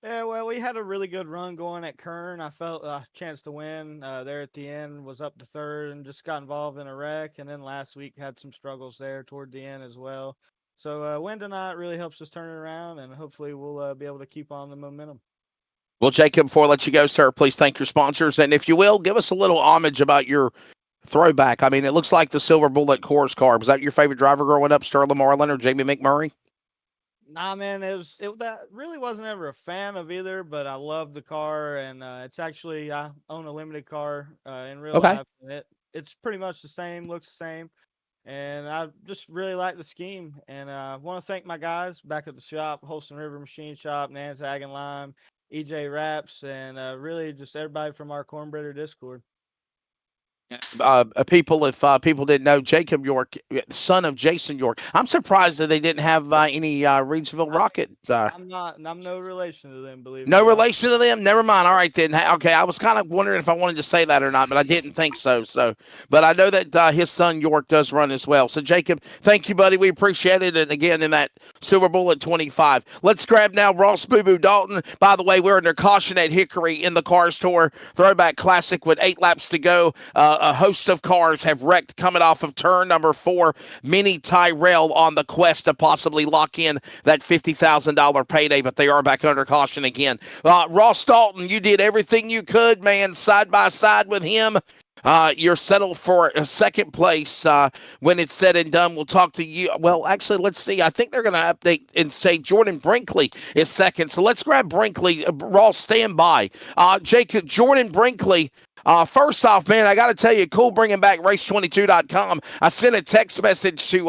Yeah, well, we had a really good run going at Kern. I felt a chance to win there at the end, was up to 3rd and just got involved in a wreck. And then last week had some struggles there toward the end as well. So win tonight really helps us turn it around, and hopefully we'll be able to keep on the momentum. Well, Jacob, before I let you go, sir, please thank your sponsors. And if you will, give us a little homage about your throwback. I mean, it looks like the Silver Bullet Coors car. Was that your favorite driver growing up, Sterling Marlin or Jamie McMurray? Nah, man, that really wasn't ever a fan of either, but I love the car, and it's actually I own a limited car in real Okay. life, and it's pretty much the same, looks the same, and I just really like the scheme, and I want to thank my guys back at the shop, Holston River Machine Shop, Nanzag and Lime, EJ Wraps, and really just everybody from our Cornbreeder Discord. People, if people didn't know, Jacob York, son of Jason York. I'm surprised that they didn't have any Reidsville Rocket. I'm no relation to them, believe it No or not. relation to them. Never mind. All right then. Okay, I was kind of wondering if I wanted to say that or not, but I didn't think so. But I know that his son York does run as well. So Jacob, thank you, buddy. We appreciate it. And again, in that Silver Bullet 25. Let's grab now Ross Boo Boo Dalton. By the way, we're under caution at Hickory in the Cars Tour Throwback Classic with 8 laps to go. A host of cars have wrecked coming off of turn number 4. Mini Tyrell on the quest to possibly lock in that $50,000 payday, but they are back under caution again. Ross Dalton, you did everything you could, man, side by side with him. You're settled for a second place when it's said and done. We'll talk to you. Well, actually, let's see. I think they're going to update and say Jordan Brinkley is second. So let's grab Brinkley. Ross, stand by. Jacob, Jordan Brinkley. First off, man, I got to tell you, cool bringing back race22.com. I sent a text message to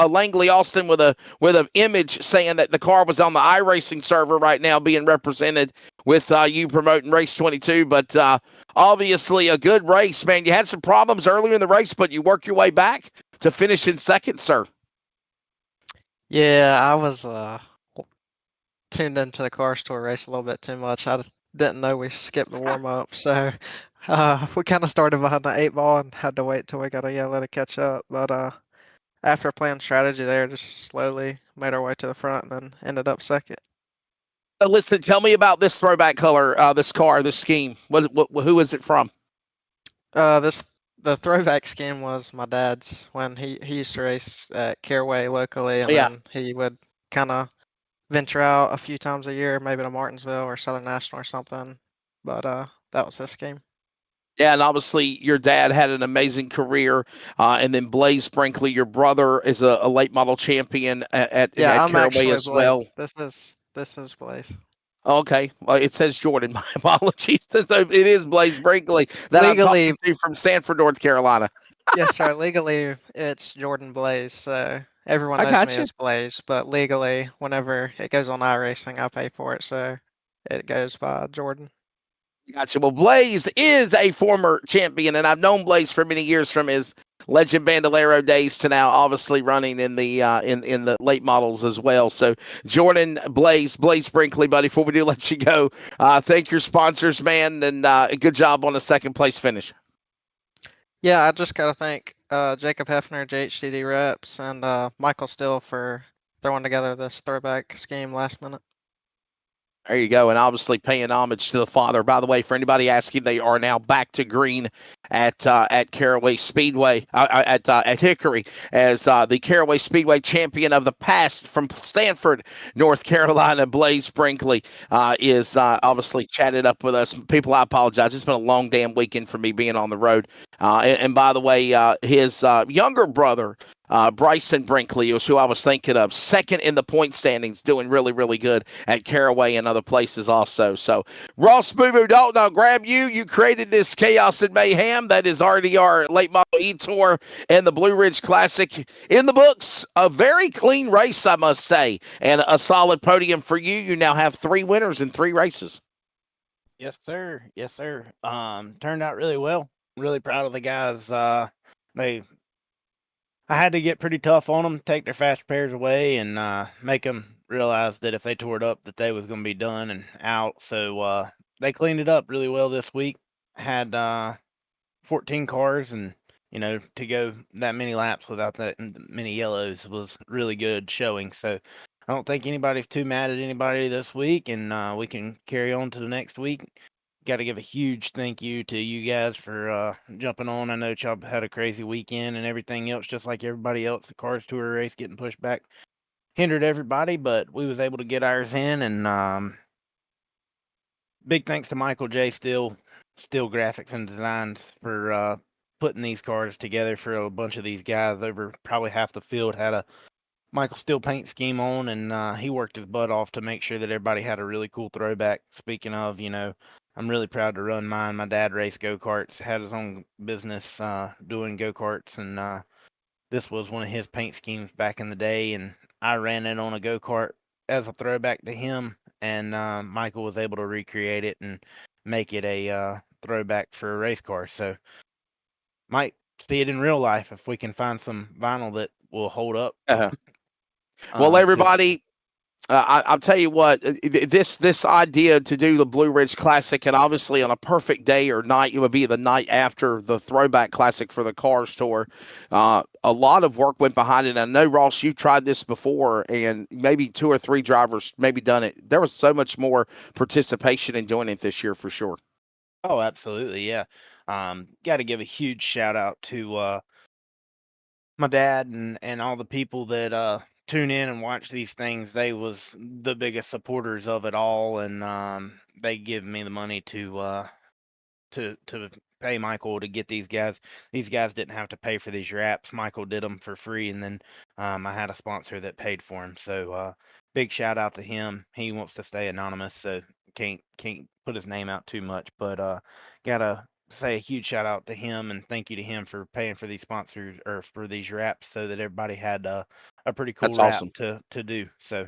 Langley Austin with an image saying that the car was on the iRacing server right now being represented with you promoting Race 22. But obviously a good race, man. You had some problems earlier in the race, but you worked your way back to finish in second, sir. Yeah, I was tuned into the car store race a little bit too much. I didn't know we skipped the warm up, so we kind of started behind the 8 ball and had to wait till we got a yellow to catch up. But after playing strategy there, just slowly made our way to the front and then ended up second. Listen, tell me about this throwback color, this car, this scheme. Who is it from? The throwback scheme was my dad's when he used to race at Caraway locally, and then he would kind of venture out a few times a year, maybe to Martinsville or Southern National or something. But that was his scheme. Yeah, and obviously your dad had an amazing career, and then Blaze Brinkley, your brother, is a late model champion at Caraway as well. This is Blaze. Okay, well, it says Jordan. My apologies. It is Blaze Brinkley that Legally, I'm talking to from Sanford, North Carolina. Yes, sir. Legally, it's Jordan Blaze, so everyone knows me as Blaze. But legally, whenever it goes on iRacing, I pay for it, so it goes by Jordan. Gotcha. Well, Blaze is a former champion, and I've known Blaze for many years from his Legend Bandolero days to now, obviously running in the in the late models as well. So, Jordan, Blaze Brinkley, buddy. Before we do let you go, thank your sponsors, man, and good job on a second place finish. Yeah, I just gotta thank Jacob Hefner, JHCD Reps, and Michael Still for throwing together this throwback scheme last minute. There you go, and obviously paying homage to the father. By the way, for anybody asking, they are now back to green at Caraway Speedway at Hickory as the Caraway Speedway champion of the past from Stanford, North Carolina. Blaze Brinkley is obviously chatted up with us. People, I apologize. It's been a long damn weekend for me being on the road. And by the way, his younger brother, Bryson Brinkley is who I was thinking of, second in the point standings, doing really, really good at Caraway and other places also. So, Ross Boo Boo Dalton, I'll grab you. You created this chaos and mayhem that is RDR Late Model E-Tour and the Blue Ridge Classic in the books. A very clean race, I must say, and a solid podium for you. You now have 3 winners in 3 races. Yes, sir. Yes, sir. Turned out really well. Really proud of the guys. I had to get pretty tough on them, take their fast pairs away, and make them realize that if they tore it up, that they was going to be done and out. So they cleaned it up really well this week. Had 14 cars, and to go that many laps without that many yellows was really good showing. So I don't think anybody's too mad at anybody this week, and we can carry on to the next week. Got to give a huge thank you to you guys for jumping on. I know y'all had a crazy weekend and everything else, just like everybody else. The Cars Tour race getting pushed back hindered everybody, but we was able to get ours in, and big thanks to Michael J. Still Graphics and Designs for putting these cars together for a bunch of these guys. Over probably half the field had a Michael Still paint scheme on, and he worked his butt off to make sure that everybody had a really cool throwback. Speaking of, I'm really proud to run mine. My dad raced go-karts, had his own business doing go-karts, and this was one of his paint schemes back in the day, and I ran it on a go-kart as a throwback to him, and Michael was able to recreate it and make it a throwback for a race car. So might see it in real life if we can find some vinyl that will hold up. Well, everybody, I'll tell you what, this idea to do the Blue Ridge Classic, and obviously on a perfect day or night, it would be the night after the Throwback Classic for the Cars Tour. A lot of work went behind it. I know, Ross, you've tried this before, and maybe 2 or 3 drivers maybe done it. There was so much more participation in doing it this year for sure. Oh, absolutely, yeah. Got to give a huge shout out to my dad and all the people that tune in and watch these things. They was the biggest supporters of it all, and they give me the money to pay Michael to get these guys. These guys didn't have to pay for these wraps. Michael did them for free, and then I had a sponsor that paid for them. So big shout out to him. He wants to stay anonymous, so can't put his name out too much, but gotta say a huge shout out to him and thank you to him for paying for these sponsors or for these wraps so that everybody had a pretty cool That's wrap awesome to do. So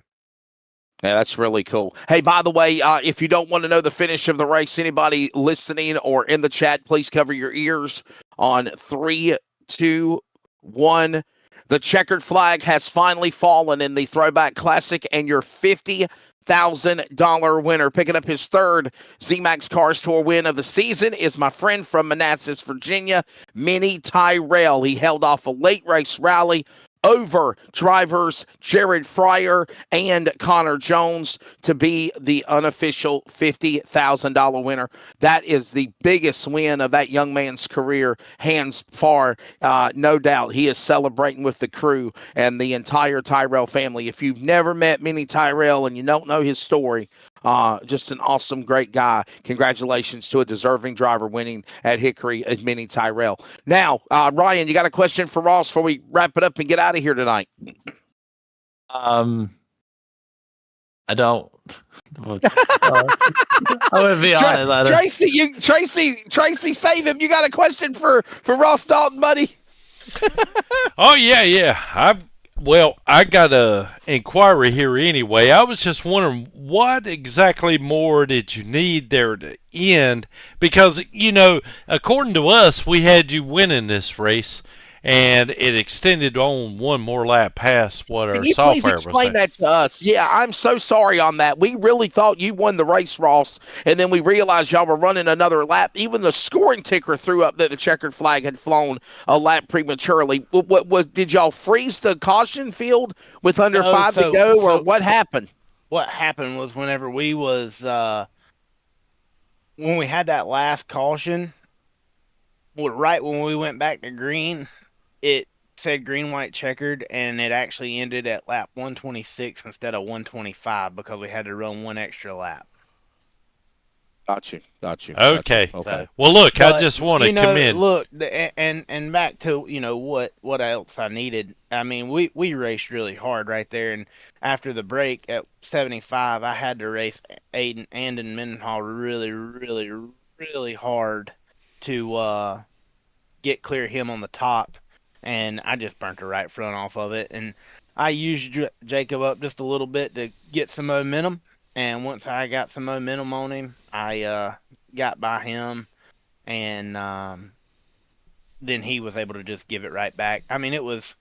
yeah, that's really cool. Hey, by the way, if you don't want to know the finish of the race, anybody listening or in the chat, please cover your ears on 3, 2, 1. The checkered flag has finally fallen in the Throwback Classic, and your $50,000 winner, picking up his 3rd Z-Max Cars Tour win of the season, is my friend from Manassas, Virginia, Minnie Tyrell. He held off a late race rally over drivers Jared Fryer and Connor Jones to be the unofficial $50,000 winner. That is the biggest win of that young man's career, hands far. No doubt he is celebrating with the crew and the entire Tyrell family. If you've never met Minnie Tyrell and you don't know his story, just an awesome, great guy. Congratulations to a deserving driver winning at Hickory, Minnie Tyrell. Now, Ryan, you got a question for Ross before we wrap it up and get out of here tonight? I don't. I would be honest. Tracy, save him. You got a question for Ross Dalton, buddy? Oh yeah. I got a inquiry here anyway. I was just wondering what exactly more did you need there to end? Because, according to us, we had you winning this race, and it extended on one more lap past what our software was saying. Please explain that to us. Yeah, I'm so sorry on that. We really thought you won the race, Ross, and then we realized y'all were running another lap. Even the scoring ticker threw up that the checkered flag had flown a lap prematurely. Did y'all freeze the caution field with under 5 to go, or what happened? What happened was whenever we was when we had that last caution, right when we went back to green, it said green, white, checkered, and it actually ended at lap 126 instead of 125 because we had to run one extra lap. Got you. Okay. So, well, look, I just want to commend. Look, and back to what else I needed. I mean, we raced really hard right there, and after the break at 75, I had to race Aiden and Mendenhall really, really, really hard to get clear him on the top. And I just burnt the right front off of it. And I used Jacob up just a little bit to get some momentum. And once I got some momentum on him, I got by him. And then he was able to just give it right back. I mean, it was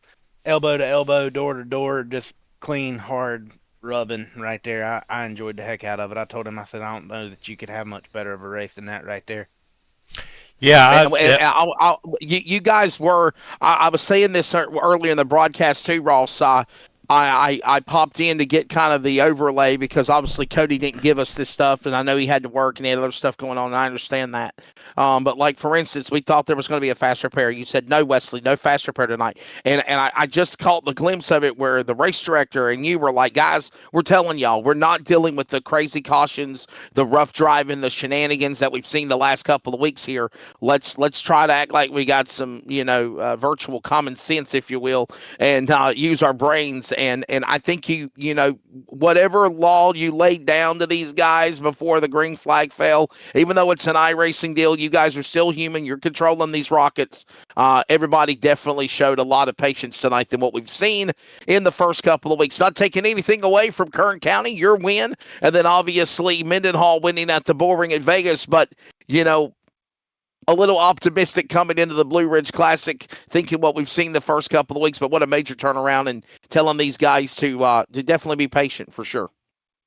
elbow to elbow, door to door, just clean, hard rubbing right there. I enjoyed the heck out of it. I told him, I said, I don't know that you could have much better of a race than that right there. Yeah, you guys were. I was saying this earlier in the broadcast too, Ross. I popped in to get kind of the overlay because obviously Cody didn't give us this stuff, and I know he had to work and he had other stuff going on, and I understand that. But like for instance, we thought there was going to be a fast repair. You said no, Wesley, no fast repair tonight, and I just caught the glimpse of it where the race director and you were like, guys, we're telling y'all, we're not dealing with the crazy cautions, the rough driving, the shenanigans that we've seen the last couple of weeks here. Let's try to act like we got some virtual common sense, if you will, and use our brains. And I think whatever law you laid down to these guys before the green flag fell, even though it's an iRacing deal, you guys are still human. You're controlling these rockets. Everybody definitely showed a lot of patience tonight than what we've seen in the first couple of weeks. Not taking anything away from Kern County, your win, and then obviously Mendenhall winning at the Bull Ring at Vegas, but a little optimistic coming into the Blue Ridge Classic, thinking what we've seen the first couple of weeks, but what a major turnaround, and telling these guys to definitely be patient for sure.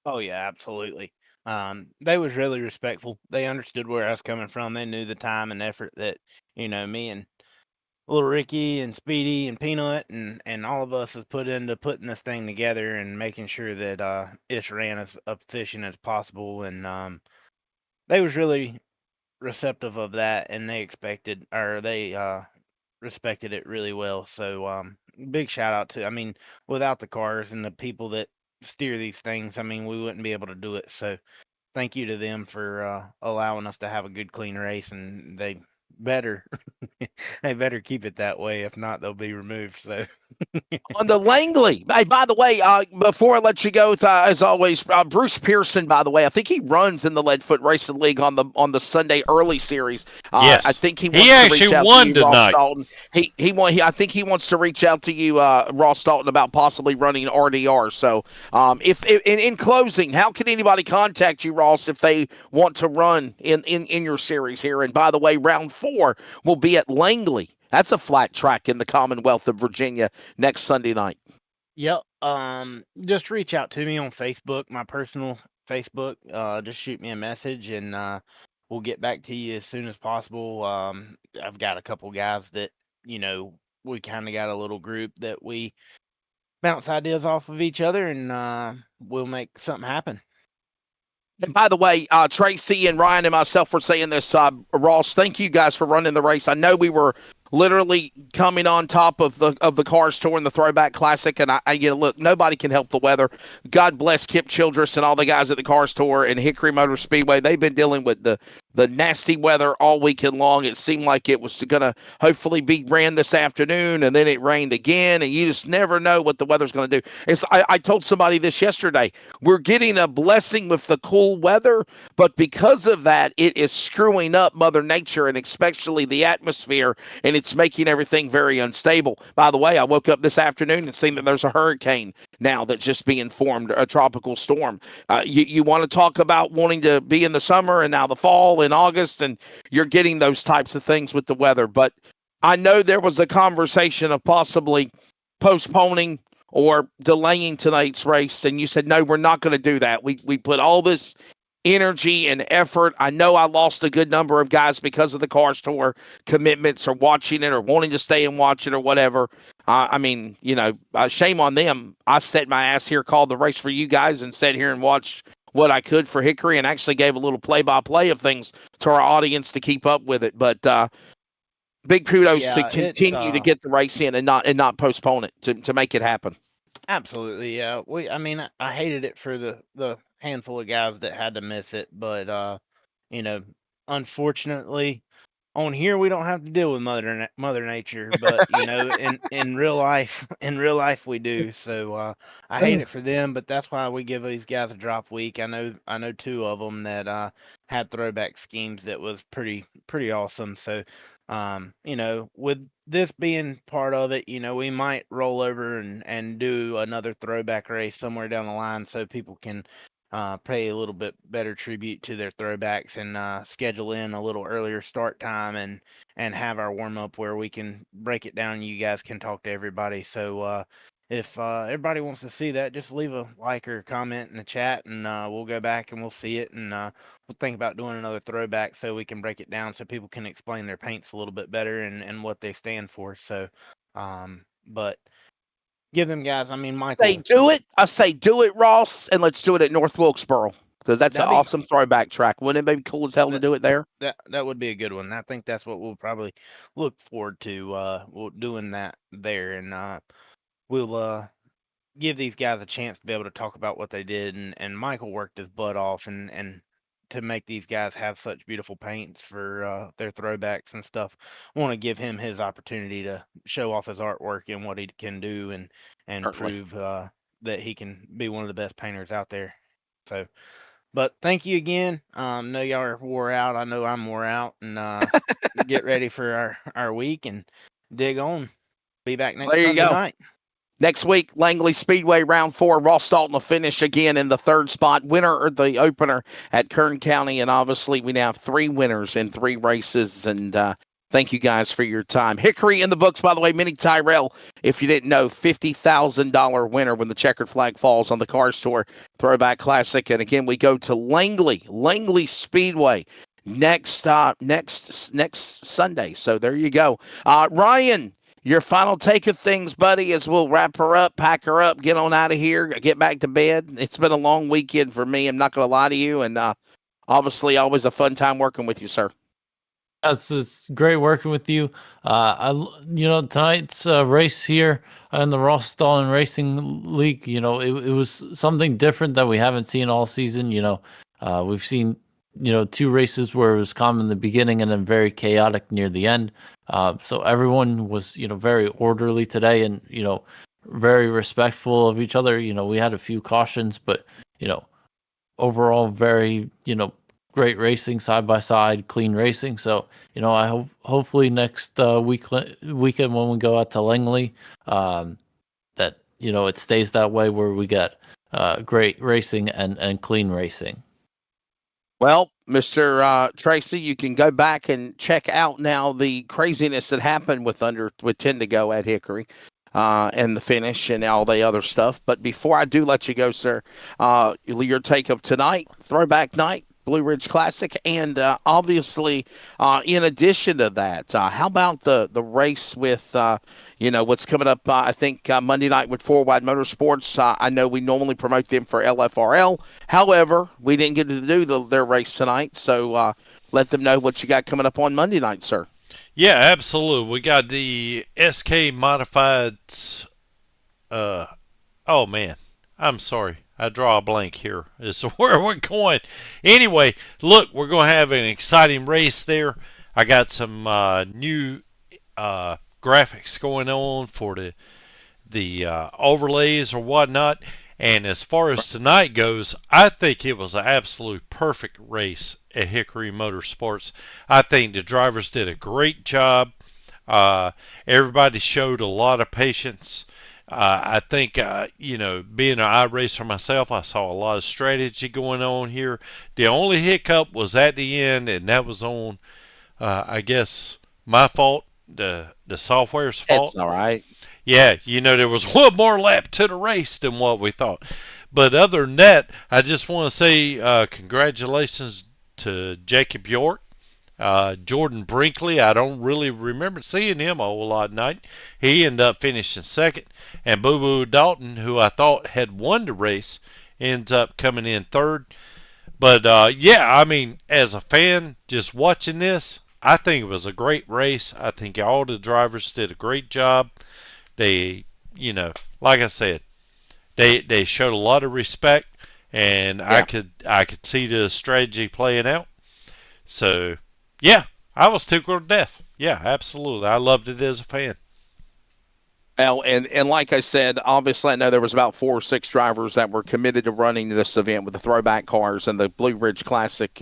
Oh yeah, absolutely. They was really respectful. They understood where I was coming from. They knew the time and effort that me and little Ricky and Speedy and Peanut and all of us has put into putting this thing together and making sure that it's ran as efficient as possible. And they was really receptive of that, and they respected it really well. So big shout out to, without the cars and the people that steer these things, we wouldn't be able to do it. So thank you to them for allowing us to have a good clean race, and they better they better keep it that way. If not, they'll be removed. So On the Langley. Hey, by the way, before I let you go, as always, Bruce Pearson, by the way, I think he runs in the Leadfoot Racing League on the Sunday early series. Yes. I think he wants He to actually reach out won to you, tonight. Ross Dalton. I think he wants to reach out to you, Ross Dalton, about possibly running RDR. So, if in closing, how can anybody contact you, Ross, if they want to run in your series here? And by the way, round 4 will be at Langley. That's a flat track in the Commonwealth of Virginia next Sunday night. Yep. Just reach out to me on Facebook, my personal Facebook. Just shoot me a message, and we'll get back to you as soon as possible. I've got a couple guys that we kind of got a little group that we bounce ideas off of each other, and we'll make something happen. And by the way, Tracy and Ryan and myself were saying this. Ross, thank you guys for running the race. I know we were literally coming on top of the Cars Tour and the Throwback Classic, and I look, nobody can help the weather. God bless Kip Childress and all the guys at the Cars Tour and Hickory Motor Speedway. They've been dealing with the nasty weather all weekend long. It seemed like it was going to hopefully be ran this afternoon, and then it rained again, and you just never know what the weather's going to do. I told somebody this yesterday. We're getting a blessing with the cool weather, but because of that, it is screwing up Mother Nature and especially the atmosphere, and it's making everything very unstable. By the way, I woke up this afternoon and seen that there's a hurricane now that's just being formed, a tropical storm. You want to talk about wanting to be in the summer and now the fall in August, and you're getting those types of things with the weather. But I know there was a conversation of possibly postponing or delaying tonight's race, and you said, no, we're not going to do that. We put all this energy and effort. I know I lost a good number of guys because of the Cars Tour commitments or watching it or wanting to stay and watch it or whatever. Shame on them. I set my ass here, called the race for you guys, and sat here and watched what I could for Hickory, and actually gave a little play-by-play of things to our audience to keep up with it. But big kudos to continue to get the race in and not postpone it to make it happen. Absolutely, yeah. I hated it for the handful of guys that had to miss it, but unfortunately, on here we don't have to deal with Mother Nature, but in real life we do. So I hate it for them, but that's why we give these guys a drop week. I know 2 of them that had throwback schemes that was pretty awesome. So with this being part of it, we might roll over and do another throwback race somewhere down the line so people can pay a little bit better tribute to their throwbacks and schedule in a little earlier start time and have our warm up where we can break it down and you guys can talk to everybody. So if everybody wants to see that, just leave a like or comment in the chat, and we'll go back and we'll see it, and we'll think about doing another throwback so we can break it down so people can explain their paints a little bit better and what they stand for. So, but give them guys. I mean, Say Michael. do it. I say do it, Ross, and let's do it at North Wilkesboro because that's an That'd be- awesome throwback track. Wouldn't it be cool as hell to do it there? That would be a good one. I think that's what we'll probably look forward to. Doing that there, and we'll give these guys a chance to be able to talk about what they did. And Michael worked his butt off, and to make these guys have such beautiful paints for their throwbacks and stuff. I want to give him his opportunity to show off his artwork and what he can do, and Certainly. prove that he can be one of the best painters out there. So. But thank you again. Know y'all are wore out. I know I'm wore out, and get ready for our week and dig on. Be back next There you Sunday go. night. Next week, Langley Speedway round 4. Ross Dalton will finish again in the 3rd spot. Winner of the opener at Kern County, and obviously we now have 3 winners in 3 races. And thank you guys for your time. Hickory in the books, by the way. Minnie Tyrell, if you didn't know, $50,000 winner when the checkered flag falls on the Car Store Throwback Classic. And again, we go to Langley Speedway next Sunday. So there you go. Ryan, your final take of things, buddy, as we'll wrap her up, pack her up, get on out of here, get back to bed. It's been a long weekend for me. I'm not going to lie to you. And obviously, always a fun time working with you, sir. It's great working with you. Tonight's race here in the Ross Dalton Racing League, it was something different that we haven't seen all season. We've seen, 2 races where it was calm in the beginning and then very chaotic near the end. So everyone was, very orderly today and, very respectful of each other. We had a few cautions, but, overall very, great racing, side by side, clean racing. So, I hope hopefully next weekend when we go out to Langley, that it stays that way where we get great racing and clean racing. Well, Mr. Tracy, you can go back and check out now the craziness that happened with 10 to go at Hickory. And the finish and all the other stuff. But before I do let you go, sir, your take of tonight, throwback night, Blue Ridge Classic, and obviously, in addition to that, how about the race with, what's coming up, I think, Monday night with 4 Wide Motorsports. I know we normally promote them for LFRL. However, we didn't get to do their race tonight, so let them know what you got coming up on Monday night, sir. Yeah, absolutely. We got the SK Modifieds. Oh, man. I'm sorry. I draw a blank here as to where we're going. Anyway, look, we're going to have an exciting race there. I got some new graphics going on for the overlays or whatnot. And as far as tonight goes, I think it was an absolute perfect race at Hickory Motorsports. I think the drivers did a great job. Everybody showed a lot of patience. I think, being an iRacer myself, I saw a lot of strategy going on here. The only hiccup was at the end, and that was on, I guess, my fault, the software's fault. That's all right. Yeah, there was one more lap to the race than what we thought. But other than that, I just want to say congratulations to Jacob York. Jordan Brinkley, I don't really remember seeing him a whole lot tonight. He ended up finishing second. And Boo Boo Dalton, who I thought had won the race, ends up coming in third. But, as a fan, just watching this, I think it was a great race. I think all the drivers did a great job. They, like I said, they showed a lot of respect, and yeah. I could see the strategy playing out. So, yeah, I was tickled to death. Yeah, absolutely. I loved it as a fan. Well, and like I said, obviously I know there was about 4 or 6 drivers that were committed to running this event with the throwback cars and the Blue Ridge Classic.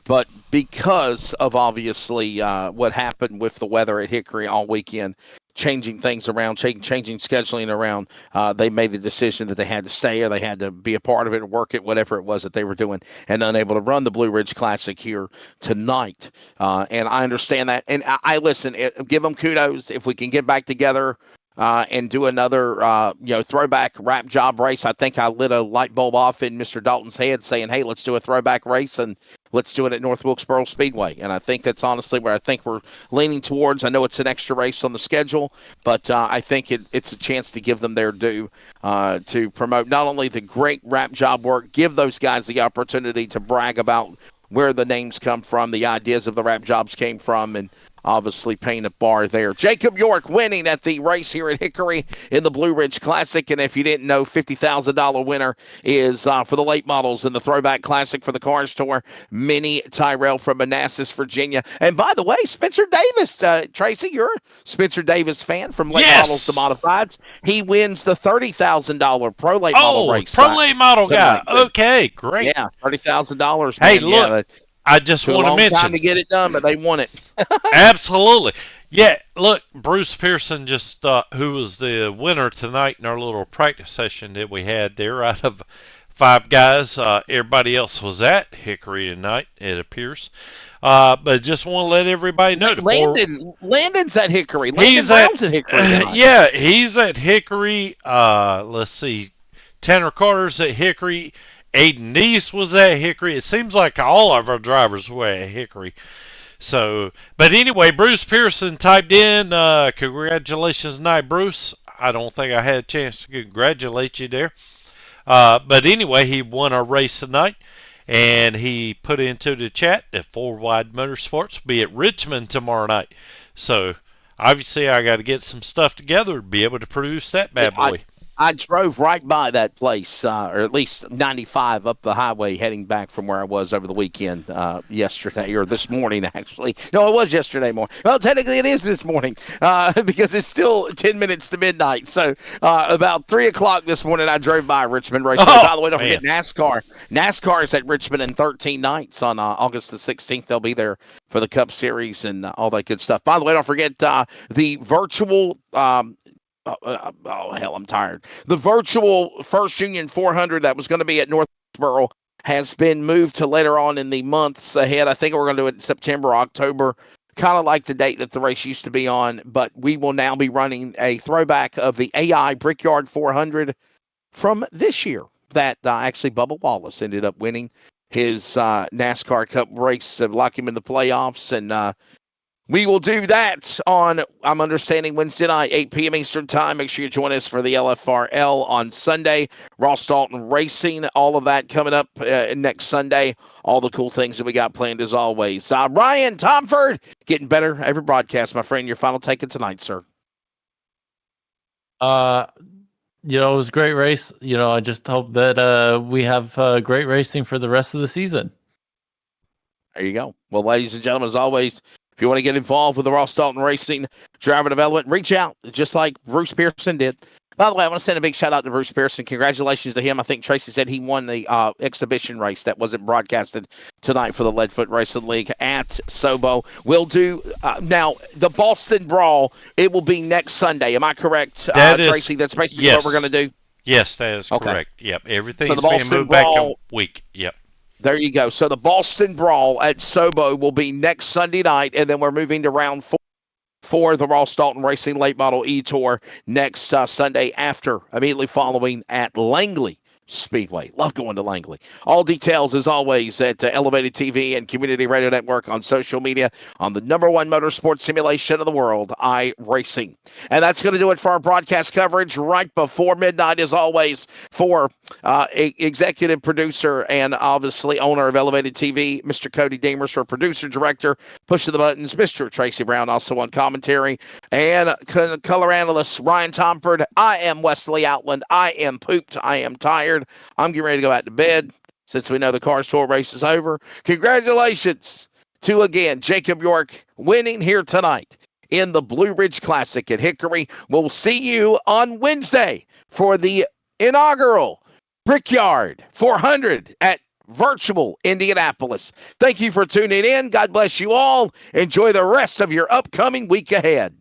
But because of obviously what happened with the weather at Hickory all weekend, changing things around, changing scheduling around, they made the decision that they had to stay or they had to be a part of it or work it, whatever it was that they were doing, and unable to run the Blue Ridge Classic here tonight. And I understand that. And I listen, give them kudos if we can get back together and do another, throwback wrap job race. I think I lit a light bulb off in Mr. Dalton's head saying, hey, let's do a throwback race. And let's do it at North Wilkesboro Speedway. And I think that's honestly where I think we're leaning towards. I know it's an extra race on the schedule, but I think it's a chance to give them their due to promote not only the great wrap job work, give those guys the opportunity to brag about where the names come from, the ideas of the wrap jobs came from, and obviously paint a bar there. Jacob York winning at the race here at Hickory in the Blue Ridge Classic. And if you didn't know, $50,000 winner is for the late models in the Throwback Classic for the Car Store. Minnie Tyrell from Manassas, Virginia. And by the way, Spencer Davis, Tracy, you're a Spencer Davis fan from Late Models to Modifieds. He wins the $30,000 Pro Late Model race. Pro Late Model guy. Okay, great. Yeah, $30,000. Hey, look. I just want to mention. Time to get it done, but they won it. Absolutely. Yeah, look, Bruce Pearson just, who was the winner tonight in our little practice session that we had there out of 5 guys. Everybody else was at Hickory tonight, it appears. But just want to let everybody know. Landon's at Hickory. Landon Brown's at Hickory tonight. Yeah, he's at Hickory. Let's see. Tanner Carter's at Hickory. Aiden Neese was at Hickory. It seems like all of our drivers were at Hickory. So, but anyway, Bruce Pearson typed in, congratulations tonight, Bruce. I don't think I had a chance to congratulate you there. But anyway, he won our race tonight, and he put into the chat that 4 Wide Motorsports will be at Richmond tomorrow night. So, obviously, I got to get some stuff together to be able to produce that bad boy. I drove right by that place, or at least 95 up the highway heading back from where I was over the weekend yesterday, or this morning, actually. No, it was yesterday morning. Well, technically it is this morning because it's still 10 minutes to midnight. So about 3 o'clock this morning, I drove by Richmond Raceway. By the way, don't forget NASCAR. NASCAR is at Richmond in 13 nights on August the 16th. They'll be there for the Cup Series and all that good stuff. By the way, don't forget the virtual oh, hell, I'm tired. The virtual First Union 400 that was going to be at Northborough has been moved to later on in the months ahead. I think we're going to do it in September, October, kind of like the date that the race used to be on. But we will now be running a throwback of the AI Brickyard 400 from this year that actually Bubba Wallace ended up winning his NASCAR Cup race to lock him in the playoffs. And we will do that on, I'm understanding, Wednesday night, 8 p.m. Eastern Time. Make sure you join us for the LFRL on Sunday. Ross Dalton Racing, all of that coming up next Sunday. All the cool things that we got planned as always. Ryan Tomford, getting better every broadcast, my friend. Your final take of tonight, sir. It was a great race. I just hope that we have great racing for the rest of the season. There you go. Well, ladies and gentlemen, as always, if you want to get involved with the Ross Dalton Racing driver development, reach out just like Bruce Pearson did. By the way, I want to send a big shout out to Bruce Pearson. Congratulations to him. I think Tracy said he won the exhibition race that wasn't broadcasted tonight for the Leadfoot Racing League at Sobo. We'll do now the Boston Brawl. It will be next Sunday. Am I correct, Tracy? That's basically what we're going to do. Yes, that is correct. Yep, everything's being moved back a week. Yep. There you go. So the Boston Brawl at Sobo will be next Sunday night, and then we're moving to round 4 for the Ross Dalton Racing Late Model E-Tour next Sunday immediately following at Langley Speedway. Love going to Langley. All details, as always, at Elevated TV and Community Radio Network on social media on the #1 motorsports simulation of the world, iRacing. And that's going to do it for our broadcast coverage right before midnight, as always, for executive producer and obviously owner of Elevated TV, Mr. Cody Deemers, for producer, director, pushing the buttons, Mr. Tracy Brown, also on commentary, and color analyst, Ryan Tomford. I am Wesley Outland. I am pooped. I am tired. I'm getting ready to go out to bed since we know the car store race is over. Congratulations to, again, Jacob York winning here tonight in the Blue Ridge Classic at Hickory. We'll see you on Wednesday for the inaugural Brickyard 400 at Virtual Indianapolis. Thank you for tuning in. God bless you all. Enjoy the rest of your upcoming week ahead.